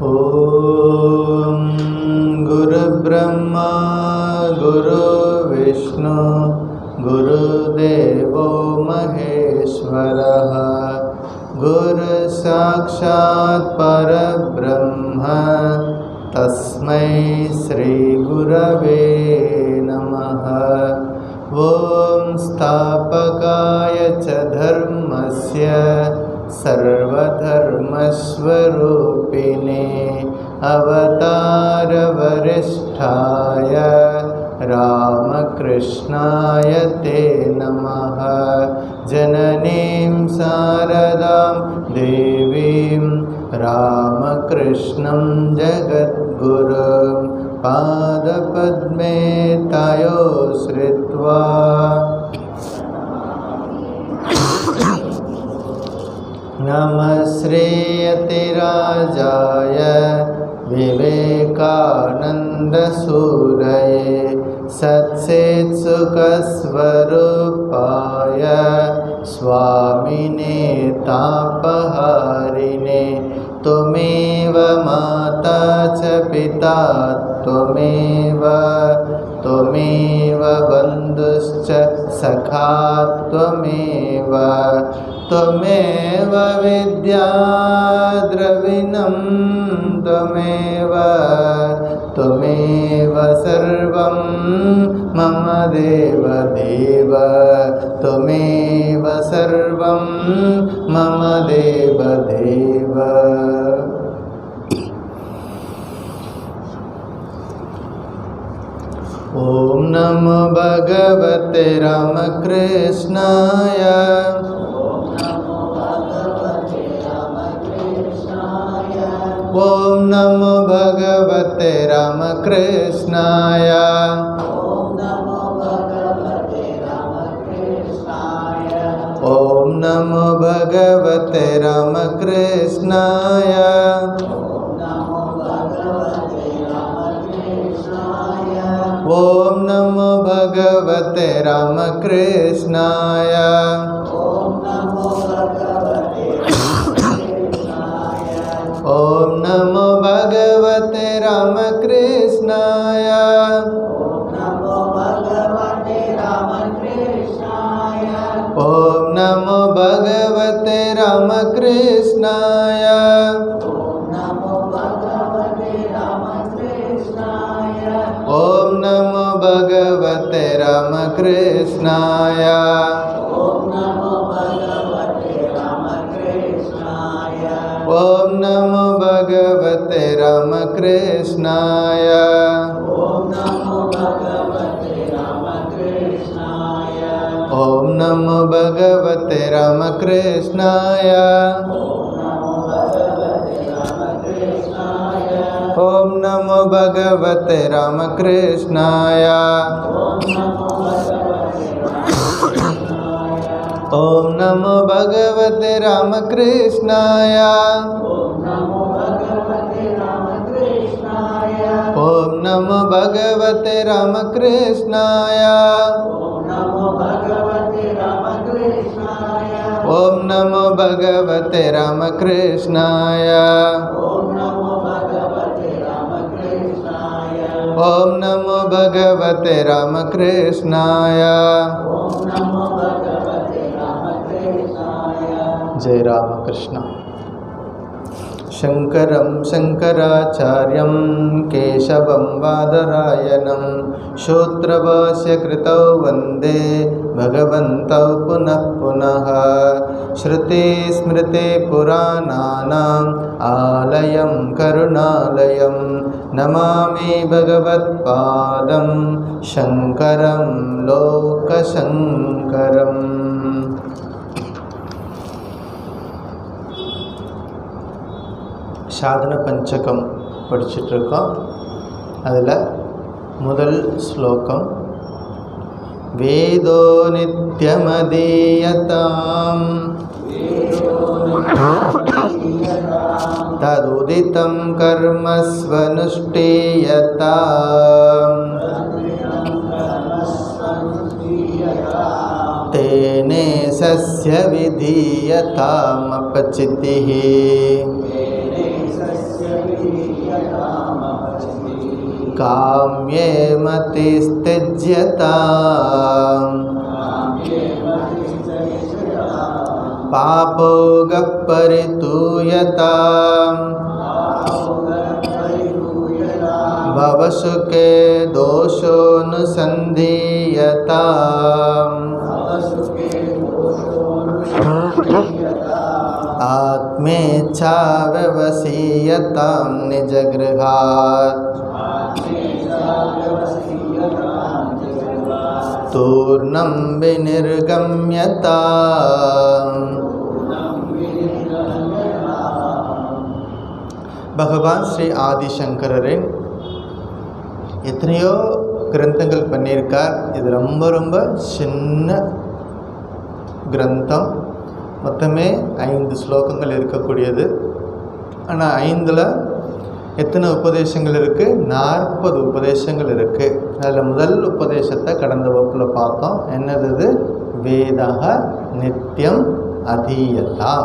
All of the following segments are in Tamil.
ॐ गुरुब्रह्मा गुरुविष्णु गुरुदेवो महेश्वरः गुरुसाक्षात् परब्रह्म तस्मै श्रीगुरवे नमः। ॐ स्थापकाय च धर्मस्य सर्वधर्मस्वरूपिणे अवतारवरिष्ठाय रामकृष्णाय ते नमः। जननीं शारदां देवीं रामकृष्णं जगद्गुरुं पादपद्मे तयो श्रित्वा नमस्तेऽतिराजाय विवेकानन्दसूरये सच्चित्सुखस्वरूपाय स्वामिने तापहारिणे त्वमेव माता च पिता त्वमेव बन्धुश्च सखा त्वमेव विद्या द्रविणं त्वमेव सर्वं मम देवदेव त्वमेव सर्वं मम देवदेव। ॐ नमो भगवते रामकृष्णाय ॐ नमो भगवते रामकृष्णाय ॐ नमो भगवते रामकृष्णाय ॐ नमो भगवते रामकृष्णाय ॐ नमो भगवते रामकृष्णाय ॐ नमो भगवते रामकृष्णाय ॐ नमो भगवते रामकृष्णाय ॐ नमो भगवते रामकृष्णाय ॐ नमो भगवते रामकृष्णाय ॐ नमो भगवते रामकृष्णाय ॐ नमो भगवते रामकृष्णाय ॐ नमो भगवते रामकृष्णाय ॐ नमो भगवते रामकृष्णाय ॐ नमो भगवते रामकृष्णाय। जय रामकृष्ण। शंकरं शंकराचार्यं केशवं बादरायणं सूत्रभाष्यकृतौ वन्दे भगवन्तौ पुनः पुनः। श्रुतिस्मृतिपुराणानाम् आलयं करुणालयं नमामि भगवत्पादं शंकरं लोकशंकरम्। சாதன பஞ்சகம் படிச்சுட்ருக்கோம். அதில் முதல் ஸ்லோகம் வேதோ நித்யமதீயதாம் ததுதிதம் கர்மஸ்வனுஷ்டீயதாம் तेने सस्य विधीयतामपचितिः काम्ये मतिस्त्यज्यताम् पापोगः परितूयताम् भवसुखे दोषोऽनुसन्धीयताम् आत्मेच्छा व्यवसीयतां निजगृहात् तूर्णं विनिर्गम्यताम्. பகவான் ஸ்ரீ ஆதிசங்கரரின் எத்தனையோ கிரந்தங்கள் பண்ணியிருக்கார். இது ரொம்ப ரொம்ப சின்ன கிரந்தம். மொத்தமே 5 ஸ்லோகங்கள் இருக்கக்கூடியது. ஆனால் 5ல் எத்தனை உபதேசங்கள் இருக்குது? 40 உபதேசங்கள் இருக்குது. அதில் முதல் உபதேசத்தை கடந்த வகுப்பில் பார்த்தோம். என்னது? வேதக நித்தியம் அதீயதா.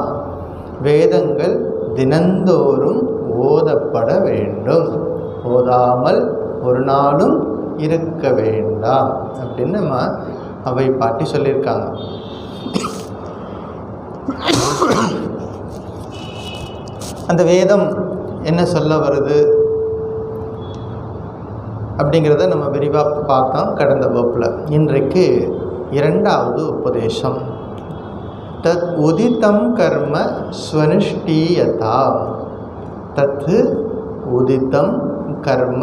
வேதங்கள் தினந்தோறும் ஓதப்பட வேண்டும், ஓதாமல் ஒரு நாளும் இருக்க வேண்டாம் அப்படின்னு நம்ம அவை பாட்டி சொல்லியிருக்காங்க. அந்த வேதம் என்ன சொல்ல வருது அப்படிங்கிறத நம்ம விரிவாக பார்த்தோம் கடந்த வகுப்பில். இன்றைக்கு 2வது உபதேசம். தத் உதிதம் கர்ம ஸ்வனுஷ்டீயதா. தத் உதிதம் கர்ம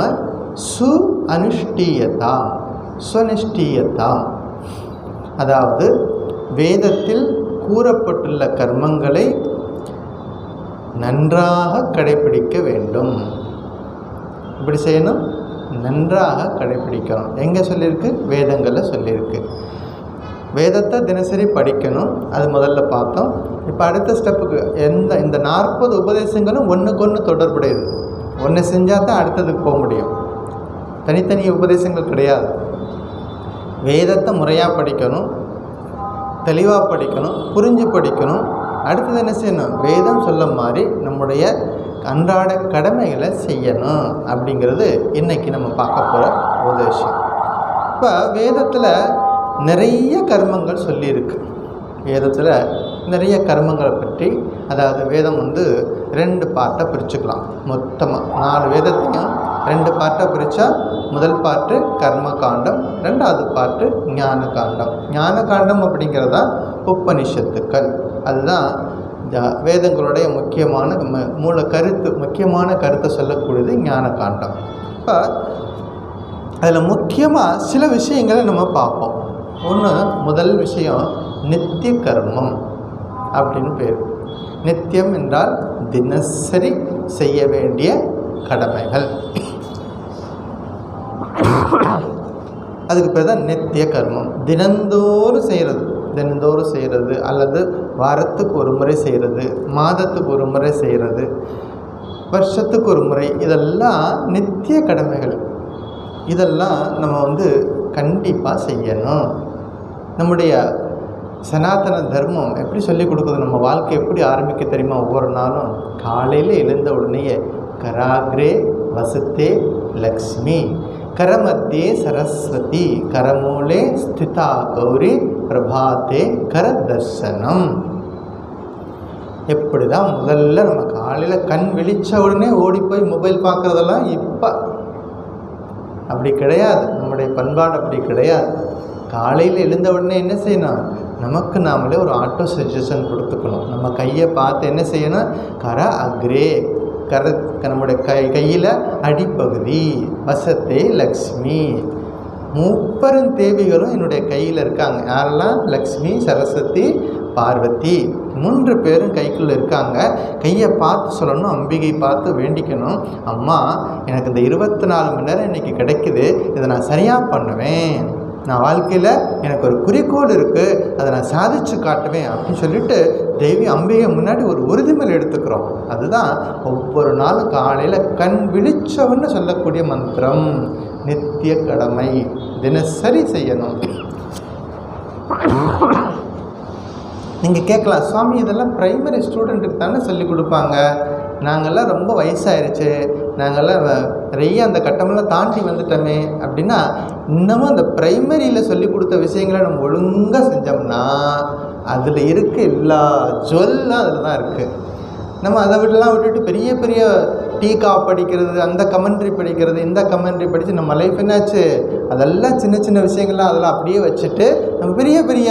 சு அனுஷ்டீயதா ஸ்வனுஷ்டீயதா. அதாவது வேதத்தில் கூறப்பட்டுள்ள கர்மங்களை நன்றாக கடைபிடிக்க வேண்டும். இப்படி செய்யணும், நன்றாக கடைபிடிக்கணும். எங்கே சொல்லியிருக்கு? வேதங்களில் சொல்லியிருக்கு. வேதத்தை தினசரி படிக்கணும். அது முதல்ல பார்த்தோம். இப்போ அடுத்த ஸ்டெப்புக்கு இந்த 40 உபதேசங்களும் ஒன்றுக்கொன்று தொடர்புடையது. ஒன்று செஞ்சால் தான் அடுத்ததுக்கு போக முடியும். தனித்தனி உபதேசங்கள் கிடையாது. வேதத்தை முறையாக படிக்கணும், தெளிவாக படிக்கணும், புரிஞ்சு படிக்கணும். அடுத்தது என்ன செய்யணும்? வேதம் சொல்ல மாதிரி நம்முடைய அன்றாட கடமைகளை செய்யணும். அப்படிங்கிறது இன்றைக்கி நம்ம பார்க்க போகிற உபதேசம். இப்போ வேதத்தில் நிறைய கர்மங்கள் சொல்லியிருக்கு. வேதத்தில் நிறைய கர்மங்களை பற்றி, அதாவது வேதம் 2 பார்ட்டாக பிரிச்சுக்கலாம். மொத்தமாக 4 வேதத்தையும் 2 பார்ட்டாக பிரித்தா முதல் பார்ட்டு கர்ம காண்டம், 2வது பார்ட்டு ஞான காண்டம். ஞான காண்டம் அப்படிங்கிறதா உபனிஷத்துக்கள். அதுதான் வேதங்களுடைய முக்கியமான மூல கருத்து, முக்கியமான கருத்தை சொல்லக்கூடியது ஞான காண்டம். இப்போ அதில் முக்கியமாக சில விஷயங்களை நம்ம பார்ப்போம். முதல் விஷயம் நித்திய கர்மம் அப்படின்னு பேர். நித்தியம் என்றால் தினசரி செய்ய வேண்டிய கடமைகள். அதுக்கு பேர் தான் நித்திய கர்மம். தினந்தோறும் செய்கிறது அல்லது வாரத்துக்கு ஒரு முறை செய்கிறது, மாதத்துக்கு ஒரு முறை செய்கிறது, வருஷத்துக்கு ஒரு முறை. இதெல்லாம் நித்திய கடமைகள். இதெல்லாம் நம்ம கண்டிப்பாக செய்யணும். நம்முடைய சனாதன தர்மம் எப்படி சொல்லிக் கொடுக்குது? நம்ம வாழ்க்கை எப்படி ஆரம்பிக்க தெரியுமா? ஒவ்வொரு நாளும் காலையில் எழுந்த உடனேயே கராக்ரே வசத்தே லக்ஷ்மி, கரமத்தியே சரஸ்வதி, கரமூலே ஸ்திதா கௌரி, பிரபாத்தே கர தர்சனம். எப்படி தான் முதல்ல நம்ம காலையில் கண் விழித்த உடனே ஓடி போய் மொபைல் பார்க்குறதெல்லாம் இப்போ அப்படி கிடையாது. நம்முடைய பண்பாடு அப்படி கிடையாது. காலையில் எழுந்த உடனே என்ன செய்யணும்? நமக்கு நாமளே ஒரு ஆட்டோ சஜஷன் கொடுத்துக்கணும். நம்ம கையை பார்த்து என்ன செய்யணும்? கர அக்ரே, நம்முடைய கையில் அடிப்பகுதி, வசத்தே லக்ஷ்மி. 3 தேவிகளும் என்னுடைய கையில் இருக்காங்க. யாரெல்லாம்? லக்ஷ்மி, சரஸ்வதி, பார்வதி. 3 பேரும் கைக்குள்ளே இருக்காங்க. கையை பார்த்து சொல்லணும், அம்பிகை பார்த்து வேண்டிக்கணும். அம்மா, எனக்கு இந்த 24 மணி நேரம் இன்றைக்கி கிடைக்குது, இதை நான் சரியாக பண்ணுவேன். நான் வாழ்க்கையில் எனக்கு ஒரு குறிக்கோள் இருக்குது, அதை நான் சாதித்து காட்டுவேன் அப்படின்னு சொல்லிட்டு தேவி அம்பிகை முன்னாடி ஒரு உறுதிமொழி எடுத்துக்கிறோம். அதுதான் ஒவ்வொரு நாளும் காலையில் கண் விழிச்சவன்னு சொல்லக்கூடிய மந்திரம். நித்திய கடமை, தினசரி செய்யணும். நீங்கள் கேட்கலாம், சுவாமி இதெல்லாம் பிரைமரி ஸ்டூடெண்ட்டுக்கு தானே சொல்லிக் கொடுப்பாங்க, நாங்கள்லாம் ரொம்ப வயசாயிருச்சு, நாங்கள்லாம் நிறைய அந்த கட்டமெல்லாம் தாண்டி வந்துட்டோமே அப்படின்னா, இன்னமும் அந்த ப்ரைமரியில் சொல்லி கொடுத்த விஷயங்களை நம்ம ஒழுங்காக செஞ்சோம்னா அதில் இருக்க எல்லா ஜுவல்லாம் அதில் தான் இருக்குது. நம்ம அதை விட்டுட்டு பெரிய பெரிய டீகா படிக்கிறது, அந்த கமெண்ட்ரி படிக்கிறது, இந்த கமெண்ட்ரி படித்து நம்ம லைஃப் என்னாச்சு, அதெல்லாம் சின்ன சின்ன விஷயங்கள்லாம் அதெல்லாம் அப்படியே வச்சுட்டு நம்ம பெரிய பெரிய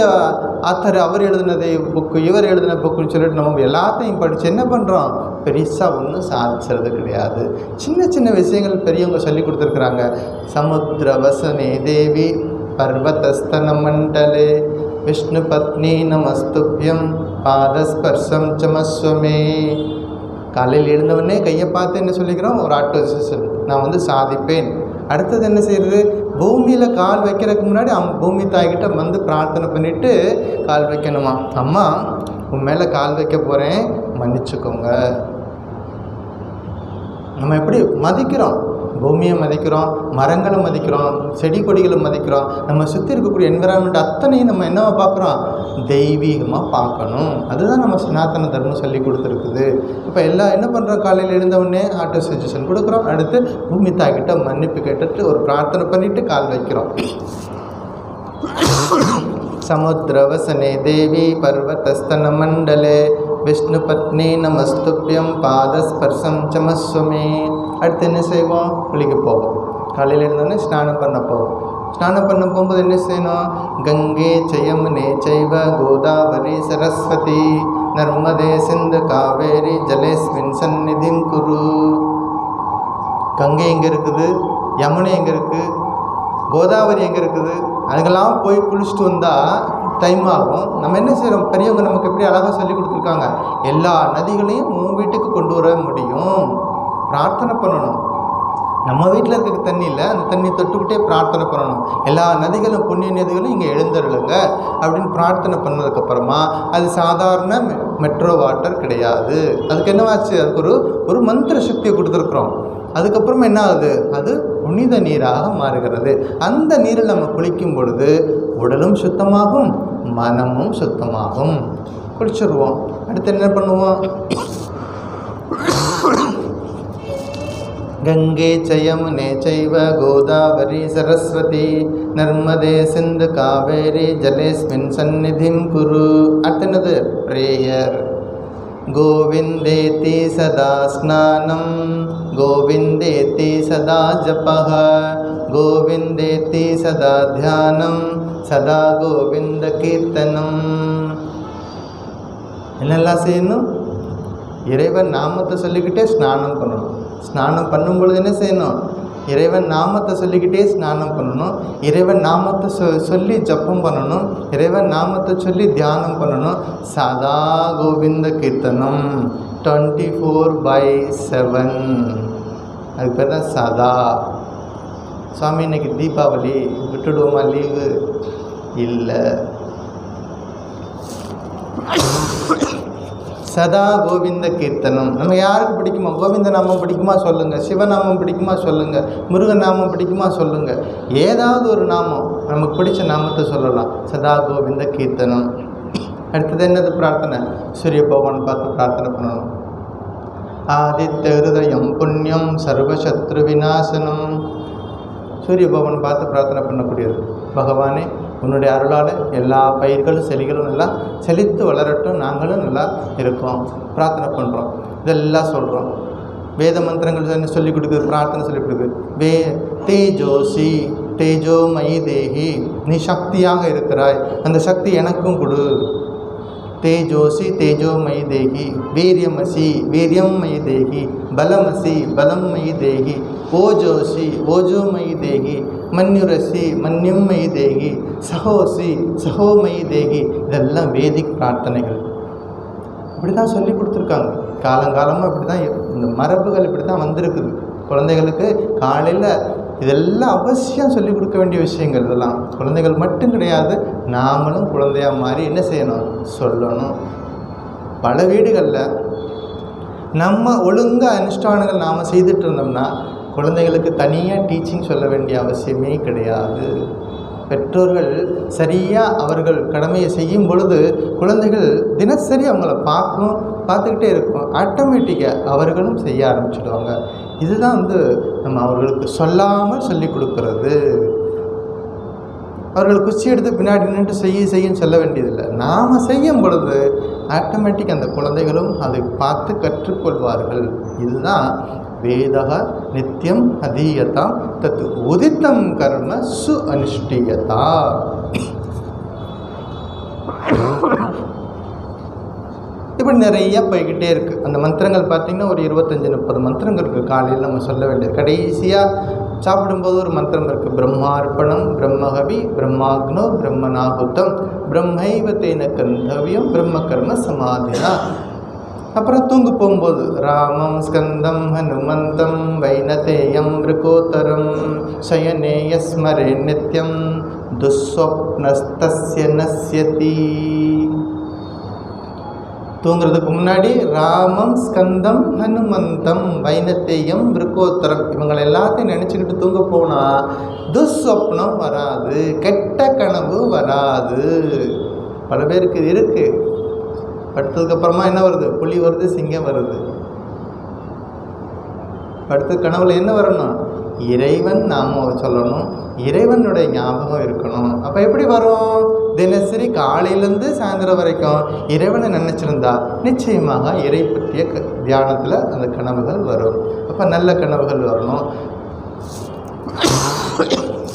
ஆத்தர் அவர் எழுதினது புக்கு, இவர் எழுதின புக்குன்னு சொல்லிட்டு நம்ம எல்லாத்தையும் படித்து என்ன பண்ணுறோம், பெருசாக ஒன்றும் சாதிக்கிறது கிடையாது. சின்ன சின்ன விஷயங்கள் பெரியவங்க சொல்லி கொடுத்துருக்குறாங்க. சமுத்திர வசனே தேவி பர்வதஸ்தன மண்டலே விஷ்ணு பத்னி நமஸ்துப்யம் பாதஸ்பர்சம் சமஸ்வமே. காலையில் எழுந்தவொடனே கையை பார்த்து என்ன சொல்லிக்கிறோம், ஒரு ஆட்டோசிஷன், நான் சாதிப்பேன். அடுத்தது என்ன செய்கிறது, பூமியில் கால் வைக்கிறதுக்கு முன்னாடி பூமி தாய்கிட்ட பிரார்த்தனை பண்ணிவிட்டு கால் வைக்கணுமா. அம்மா உன் மேலே கால் வைக்க போகிறேன், மன்னிச்சுக்கோங்க. நம்ம எப்படி மதிக்கிறோம், பூமியை மதிக்கிறோம், மரங்களை மதிக்கிறோம், செடி கொடிகளை மதிக்கிறோம். நம்ம சுற்றி இருக்கக்கூடிய என்விரான்மெண்ட் அத்தனையும் நம்ம என்னவா பார்க்குறோம், தெய்வீகமாக பார்க்கணும். அதுதான் நம்ம சனாதன தர்மம் சொல்லி கொடுத்துருக்குது. இப்போ எல்லாம் என்ன பண்ணுறோம், காலையில் எழுந்தவுடனே ஆட்டோ சஜஷன் கொடுக்குறோம், அடுத்து பூமி தாய்கிட்ட மன்னிப்பு கேட்டுட்டு ஒரு பிரார்த்தனை பண்ணிவிட்டு கால் வைக்கிறோம். சமுத்திரவசனே தேவி பர்வதஸ்தன மண்டலே விஷ்ணு பத்னி நமஸ்துப்யம் பாதஸ்பர்சம் சமஸ்வமே. அடுத்து என்ன செய்வோம், குளிக்க போவோம். காலையில் இருந்தோடனே ஸ்நானம் பண்ண போவோம். ஸ்நானம் பண்ண போகும்போது என்ன செய்யணும், கங்கே சயமுனே சைவ கோதாவரி சரஸ்வதி நர்மதே சிந்து காவேரி ஜலேஸ்மின் சந்நிதிம் குரு. கங்கை எங்கே இருக்குது, யமுனை எங்கே இருக்குது, கோதாவரி எங்கே இருக்குது, அதுக்கெல்லாம் போய் குளிச்சுட்டு வந்தால் டைம் ஆகும். நம்ம என்ன செய்கிறோம், பெரியவங்க நமக்கு எப்படி அழகாக சொல்லி கொடுத்துருக்காங்க, எல்லா நதிகளையும் உன் வீட்டுக்கு கொண்டு வர முடியும், பிரார்த்தனை பண்ணணும். நம்ம வீட்டில் இருக்கிற தண்ணி இல்லை, அந்த தண்ணி தொட்டுக்கிட்டே பிரார்த்தனை பண்ணணும். எல்லா நதிகளும் புண்ணிய நதிகளும் இங்கே எழுந்தருளுங்க அப்படின்னு பிரார்த்தனை பண்ணதுக்கப்புறமா அது சாதாரண மெட்ரோ வாட்டர் கிடையாது. அதுக்கு என்னவாச்சு, அதுக்கு ஒரு மந்திர சக்தியை கொடுத்துருக்குறோம். அதுக்கப்புறமா என்ன ஆகுது, அது புனித நீராக மாறுகிறது. அந்த நீரில் நம்ம குளிக்கும் பொழுது உடலும் சுத்தமாகும், மனமும் சுத்தமாகும். குளிச்சுருவோம். அடுத்து என்ன பண்ணுவோம், கங்கே சயமுனே சைவ கோதாவரி சரஸ்வதி நர்மதே சிந்து காவேரி ஜலேஸ்மின் சந்நிதிம் குரு. அடுத்தது பிரேயர். கோவிந்தேதி சதா ஸ்நானம் கோவிந்தேதி சதா ஜபஹ கோவிந்தேதி சதா தியானம் சதா கோவிந்த கீர்த்தனம். என்னெல்லாம் செய்யணும், இறைவன் நாமத்தை சொல்லிக்கிட்டே ஸ்நானம் பண்ணணும். ஸ்நானம் பண்ணும் பொழுது என்ன செய்யணும், இறைவன் நாமத்தை சொல்லிக்கிட்டே ஸ்நானம் பண்ணணும். இறைவன் நாமத்தை சொல்லி ஜப்பம் பண்ணணும். இறைவன் நாமத்தை சொல்லி தியானம் பண்ணணும். சதா கோவிந்த கீர்த்தனம் 24/7. அதுக்கு பேர் தான் சதா. சுவாமி இன்னைக்கு தீபாவளி விட்டுடுவோமா, லீவு இல்லை. சதா கோவிந்த கீர்த்தனம். நம்ம யாருக்கு பிடிக்குமா, கோவிந்த நாமம் பிடிக்குமா சொல்லுங்கள், சிவநாமம் பிடிக்குமா சொல்லுங்கள், முருகன் நாமம் பிடிக்குமா சொல்லுங்கள். ஏதாவது ஒரு நாமம் நமக்கு பிடிச்ச நாமத்தை சொல்லலாம். சதா கோவிந்த கீர்த்தனம். அடுத்தது என்னது, பிரார்த்தனை. சூரிய பகவான் பார்த்து பிரார்த்தனை பண்ணணும். ஆதித்ய ஹிருதயம் புண்ணியம் சர்வசத்ரு விநாசனம். சூரிய பகவான் பார்த்து பிரார்த்தனை பண்ணக்கூடியது. பகவானே, உன்னுடைய அருளால் எல்லா பயிர்களும் செடிகளும் எல்லாம் செழித்து வளரட்டும், நாங்களும் நல்லா இருக்கோம், பிரார்த்தனை பண்ணுறோம். இதெல்லாம் சொல்கிறோம். வேத மந்திரங்கள் என்ன சொல்லிக் கொடுக்குது, பிரார்த்தனை சொல்லிக் கொடுக்குது. தேஜோசி தேஜோமயி தேகி, நீ சக்தியாக இருக்கிறாய், அந்த சக்தி எனக்கும் கொடு. தேஜோசி தேஜோமயி தேகி, வீரியமசி வீரியம்மயி தேகி, பலமசி பலம்மயி தேகி, ஓஜோசி ஓஜோமயி தேகி, மன்யுரசி மன்யம்மயி தேகி, சகோசி சகோமயி தேகி. இதெல்லாம் வேதிக் பிரார்த்தனைகள். இப்படி தான் சொல்லி கொடுத்துருக்காங்க. காலங்காலமாக இப்படி தான் இந்த மரபுகள் இப்படி தான் வந்திருக்குது. குழந்தைகளுக்கு காலையில் இதெல்லாம் அவசியம் சொல்லிக் கொடுக்க வேண்டிய விஷயங்கள். இதெல்லாம் குழந்தைகள் மட்டும் கிடையாது, நாமளும் குழந்தையாக மாறி என்ன செய்யணும், சொல்லணும். பல வீடுகளில் நம்ம ஒழுங்காக அனுஷ்டானங்கள் நாம் செய்துட்டு இருந்தோம்னா குழந்தைகளுக்கு தனியாக டீச்சிங் சொல்ல வேண்டிய அவசியமே கிடையாது. பெற்றோர்கள் சரியாக அவர்கள் கடமையை செய்யும் பொழுது குழந்தைகள் தினசரி அவங்கள பார்த்துக்கிட்டே இருக்கும். ஆட்டோமேட்டிக்காக அவர்களும் செய்ய ஆரம்பிச்சிடுவாங்க. இதுதான் நம்ம அவர்களுக்கு சொல்லாமல் சொல்லி கொடுக்கறது. அவர்கள் குச்சி எடுத்து பின்னாடி நின்று செய்யுன்னு சொல்ல வேண்டியதில்லை. நாம் செய்யும் பொழுது ஆட்டோமேட்டிக் அந்த குழந்தைகளும் அதை பார்த்து கற்றுக்கொள்வார்கள். இதுதான் வேதக நித்தியம் அதீயதாம் தத் உதித்தம் கர்ம சு அனுஷ்டியதா. இப்படி நிறைய போய்கிட்டே இருக்குது. அந்த மந்திரங்கள் பார்த்திங்கன்னா ஒரு 25-30 மந்திரங்கள் இருக்குது. காலையில் நம்ம சொல்ல வேண்டியது. கடைசியாக சாப்பிடும்போது ஒரு மந்திரம் இருக்குது. பிரம்மார்ப்பணம் பிரம்மஹவி பிரம்மாக்னோ பிரம்மநாகுத்தம் பிரம்மைவ தேன கந்தவியம் பிரம்ம கர்ம சமாதினா. அப்புறம் தூங்கு போகும்போது ராமம் ஸ்கந்தம் ஹனுமந்தம் வைனதேயம் ரிகோத்தரம் சயனேய ஸ்மரே நித்யம் துஸ்வப்னஸ்தஸ்ய நஸ்யதி. தூங்குறதுக்கு முன்னாடி ராமம் ஸ்கந்தம் ஹனுமந்தம் வைனத்தேயம் விருக்கோத்தரம் இவங்களை எல்லாத்தையும் நினச்சிக்கிட்டு தூங்க போனால் துஸ்வப்னம் வராது, கெட்ட கனவு வராது. பல பேருக்கு இது இருக்குது. படுத்ததுக்கப்புறமா என்ன வருது? புலி வருது, சிங்கம் வருது. படுத்த கனவுல என்ன வரணும்? இறைவன் நாம சொல்லணும், இறைவனுடைய ஞாபகம் இருக்கணும். அப்போ எப்படி வரும்? தினசரி காலையிலேருந்து சாயந்தரம் வரைக்கும் இறைவனை நினச்சிருந்தா நிச்சயமாக இறை பற்றிய தியானத்தில் அந்த கனவுகள் வரும். அப்போ நல்ல கனவுகள் வரணும்.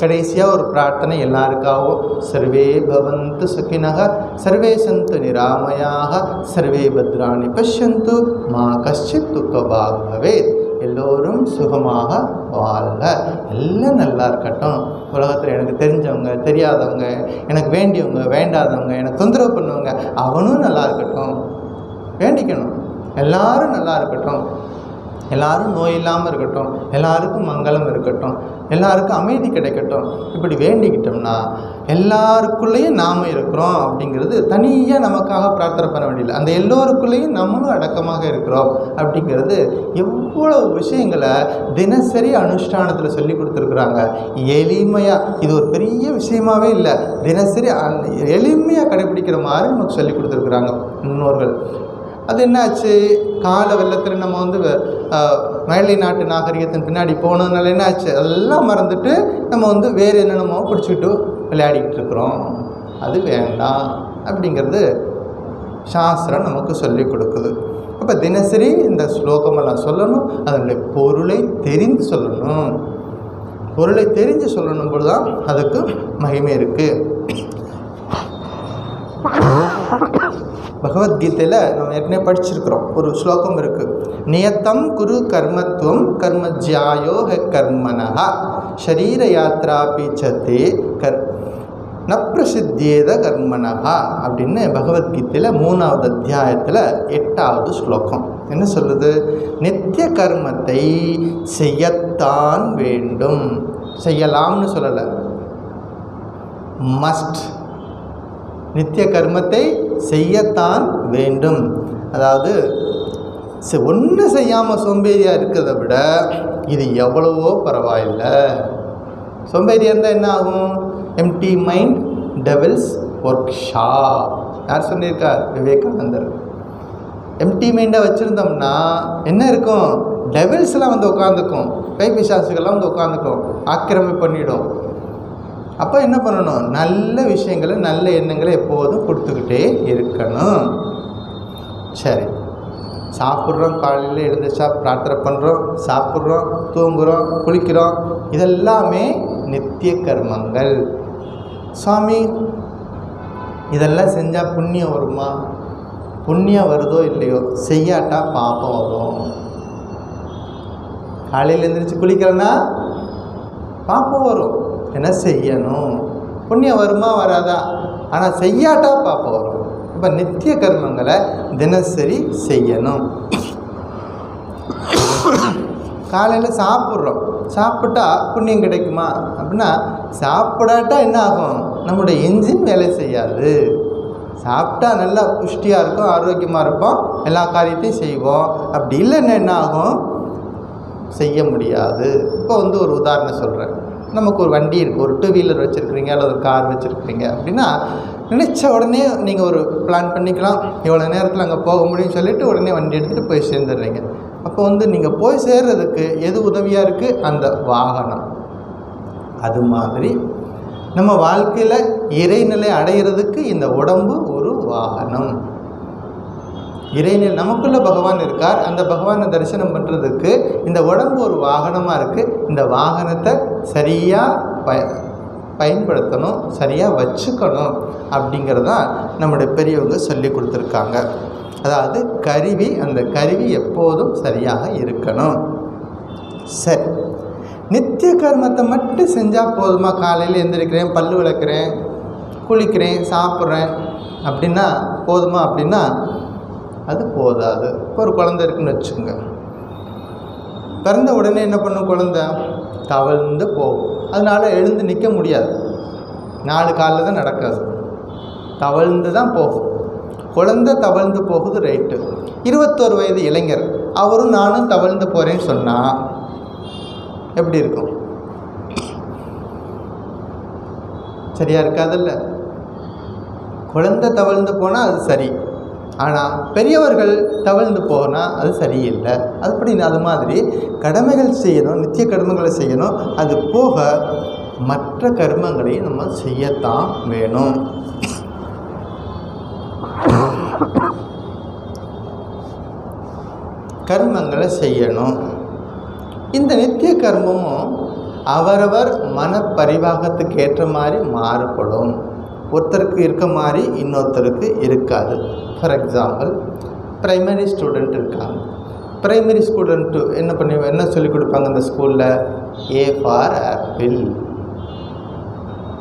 கடைசியாக ஒரு பிரார்த்தனை எல்லாருக்காகவும். சர்வே பவந்து சுகினக சர்வே சந்து நிராமயாக சர்வே பத்ராணி பஷ்யந்து மா கஷ்டித் துக்கபாக் பவேத். எல்லோரும் சுகமாக வாழ்க, எல்லாம் நல்லா இருக்கட்டும். உலகத்தில் எனக்கு தெரிஞ்சவங்க தெரியாதவங்க, எனக்கு வேண்டியவங்க வேண்டாதவங்க, எனக்கு தொந்தரவு பண்ணுவாங்க, அவனும் நல்லா இருக்கட்டும் வேண்டிக்கணும். எல்லாரும் நல்லா இருக்கட்டும், எல்லாரும் நோய் இல்லாமல் இருக்கட்டும், எல்லாருக்கும் மங்களம் இருக்கட்டும், எல்லாருக்கும் அமைதி கிடைக்கட்டும். இப்படி வேண்டிக்கிட்டோம்னா எல்லாருக்குள்ளேயும் நாம் இருக்கிறோம் அப்படிங்கிறது தனியாக நமக்காக பிரார்த்தனை பண்ண வேண்டியதில்லை. அந்த எல்லோருக்குள்ளேயும் நம்மளும் அடக்கமாக இருக்கிறோம் அப்படிங்கிறது எவ்வளவு விஷயங்களை தினசரி அனுஷ்டானத்தில் சொல்லி கொடுத்துருக்குறாங்க. எளிமையாக, இது ஒரு பெரிய விஷயமாகவே இல்லை, தினசரி எளிமையாக கடைபிடிக்கிற மாதிரி நமக்கு சொல்லி கொடுத்துருக்குறாங்க முன்னோர்கள். அது என்னாச்சு? கால வெள்ளத்தில் நம்ம மேலை நாட்டு நாகரிகத்தின் பின்னாடி போனதுனால என்னாச்சு? அதெல்லாம் மறந்துட்டு நம்ம வேறு என்னென்னமோ பிடிச்சிக்கிட்டு விளையாடிக்கிட்டு இருக்கிறோம். அது வேண்டாம் அப்படிங்கிறது சாஸ்திரம் நமக்கு சொல்லி கொடுக்குது. அப்போ தினசரி இந்த ஸ்லோகமெல்லாம் சொல்லணும், அதனுடைய பொருளை தெரிந்து சொல்லணும். பொருளை தெரிஞ்சு சொல்லணும் போது தான் அதுக்கு மகிமை இருக்குது. பகவத்கீதையில் நம்ம ஏற்கனவே படிச்சிருக்கிறோம். ஒரு ஸ்லோகம் இருக்குது. நியத்தம் குரு கர்மத்துவம் கர்மஜ்யாயோ கர்மனஹ ஷரீர யாத்ரா பீச்சத்தே ந பிரசித்தியேத கர்மனஹா அப்படின்னு பகவத்கீதையில் 3வது அத்தியாயத்தில் 8வது ஸ்லோகம் என்ன சொல்லுது? நித்திய கர்மத்தை செய்யத்தான் வேண்டும். செய்யலாம்னு சொல்லலை, மஸ்ட். நித்திய கர்மத்தை செய்யத்தான் வேண்டும். அதாவது ஒன்று செய்யாமல் சோம்பேறியாக இருக்கிறத விட இது எவ்வளவோ பரவாயில்லை. சோம்பேறியாக இருந்தால் என்ன ஆகும்? Empty mind devil's workshop. யார் சொல்லியிருக்கார்? விவேகானந்தர். எம்டி மைண்டாக வச்சுருந்தோம்னா என்ன இருக்கும்? டெவில்ஸ்லாம் உட்காந்துக்கும், பிசாசுகள்லாம் உட்காந்துக்கும், ஆக்கிரமிப்பு பண்ணிடும். அப்போ என்ன பண்ணணும்? நல்ல விஷயங்களை நல்ல எண்ணங்களை எப்போதும் கொடுத்துக்கிட்டே இருக்கணும். சரி, சாப்பிட்றோம், காலையில் எழுந்துச்சா பிரார்த்தனை பண்ணுறோம், சாப்பிட்றோம், தூங்குகிறோம், குளிக்கிறோம், இதெல்லாமே நித்திய கர்மங்கள். சுவாமி இதெல்லாம் செஞ்சால் புண்ணியம் வருமா? புண்ணியம் வருதோ இல்லையோ, செய்யாட்டா பாப்பம் வரும். காலையில் எழுந்திரிச்சு குளிக்கிறேன்னா பாப்பம் வரும். என்ன செய்யணும்? புண்ணியம் வருமா வராதா? ஆனால் செய்யாட்டா பாப்பம் வரும். இப்போ நித்திய கர்மங்களை தினசரி செய்யணும். காலையில் சாப்பிட்றோம், சாப்பிட்டா புண்ணியம் கிடைக்குமா அப்படின்னா சாப்பிடாட்டா என்ன ஆகும்? நம்முடைய என்ஜின் வேலை செய்யாது. சாப்பிட்டா நல்லா புஷ்டியாக இருக்கும், ஆரோக்கியமாக இருப்போம், எல்லா காரியத்தையும் செய்வோம். அப்படி இல்லைன்னா என்ன ஆகும்? செய்ய முடியாது. இப்போ ஒரு உதாரணம் சொல்கிறேன். நமக்கு ஒரு வண்டி இருக்குது, ஒரு 2 வீலர் வச்சுருக்கிறீங்க அல்லது ஒரு கார் வச்சுருக்கிறீங்க அப்படின்னா நினச்ச உடனே நீங்கள் ஒரு பிளான் பண்ணிக்கலாம், இவ்வளோ நேரத்தில் அங்கே போக முடியும்னு சொல்லிவிட்டு உடனே வண்டி எடுத்துகிட்டு போய் சேர்ந்துடுறீங்க. அப்போ நீங்கள் போய் சேர்றதுக்கு எது உதவியாக இருக்குது? அந்த வாகனம். அது மாதிரி நம்ம வாழ்க்கையில் இறைநிலை அடைகிறதுக்கு இந்த உடம்பு ஒரு வாகனம். இறைநிலை நமக்குள்ள பகவான் இருக்கார், அந்த பகவானை தரிசனம் பண்ணுறதுக்கு இந்த உடம்பு ஒரு வாகனமாக இருக்குது. இந்த வாகனத்தை சரியாக பயன்படுத்தணும், சரியாக வச்சுக்கணும் அப்படிங்கிறதான் நம்முடைய பெரியவங்க சொல்லி கொடுத்துருக்காங்க. அதாவது கருவி, அந்த கருவி எப்போதும் சரியாக இருக்கணும். சரி, நித்திய கர்மத்தை மட்டும் செஞ்சால் போதுமா? காலையில் எழுந்திரிக்கிறேன், பல்லு விளக்குறேன், குளிக்கிறேன், சாப்பிட்றேன் அப்படின்னா போதுமா? அப்படின்னா அது போதாது. இப்போ ஒரு குழந்தை இருக்குன்னு வச்சுக்கோங்க. பிறந்த உடனே என்ன பண்ணும் குழந்தை? தவழ்ந்து போகும். அதனால் எழுந்து நிற்க முடியாது, 4 காலில் தான் நடக்காது, தவழ்ந்து தான் போகும். குழந்தை தவழ்ந்து போகுது, ரைட்டு. 21 வயது இளைஞர் அவரும் நானும் தவழ்ந்து போகிறேன்னு சொன்னால் எப்படி இருக்கும்? சரியாக இருக்காதில்ல? குழந்தை தவழ்ந்து போனால் அது சரி, ஆனால் பெரியவர்கள் தவழ்ந்து போனால் அது சரியில்லை. அது மாதிரி கடமைகள் செய்யணும், நித்திய கர்மங்களை செய்யணும். அது போக மற்ற கர்மங்களையும் நம்ம செய்யத்தான் வேணும். கர்மங்களை செய்யணும். இந்த நித்திய கர்மமும் அவரவர் மனப்பரிவாகத்துக்கு ஏற்ற மாதிரி மாறுபடும். ஒருத்தருக்கு இருக்க மாதிரி இன்னொருத்தருக்கு இருக்காது. ஃபார் எக்ஸாம்பிள், ப்ரைமரி ஸ்டூடெண்ட் இருக்காங்க. ப்ரைமரி ஸ்டூடெண்ட்டு என்ன சொல்லிக் கொடுப்பாங்க அந்த ஸ்கூலில்? A for apple.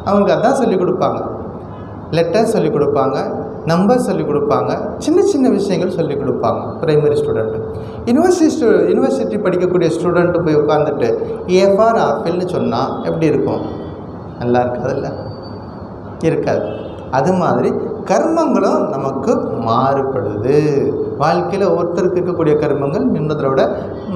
அவங்க அதான் சொல்லிக் கொடுப்பாங்க. லெட்டர் சொல்லிக் கொடுப்பாங்க, நம்பர் சொல்லிக் கொடுப்பாங்க, சின்ன சின்ன விஷயங்கள் சொல்லிக் கொடுப்பாங்க ப்ரைமரி ஸ்டூடெண்ட்டு. யூனிவர்சிட்டி படிக்கக்கூடிய ஸ்டூடெண்ட்டு போய் உட்காந்துட்டு ஏ ஃபார் ஆப்பிள்னு சொன்னால் எப்படி இருக்கும்? நல்லா இருக்காதுல்ல? இருக்காது. அது மாதிரி கர்மங்களும் நமக்கு மாறுபடுது. வாழ்க்கையில் ஒருத்தருக்கு இருக்கக்கூடிய கர்மங்கள் இன்னொருத்தரை விட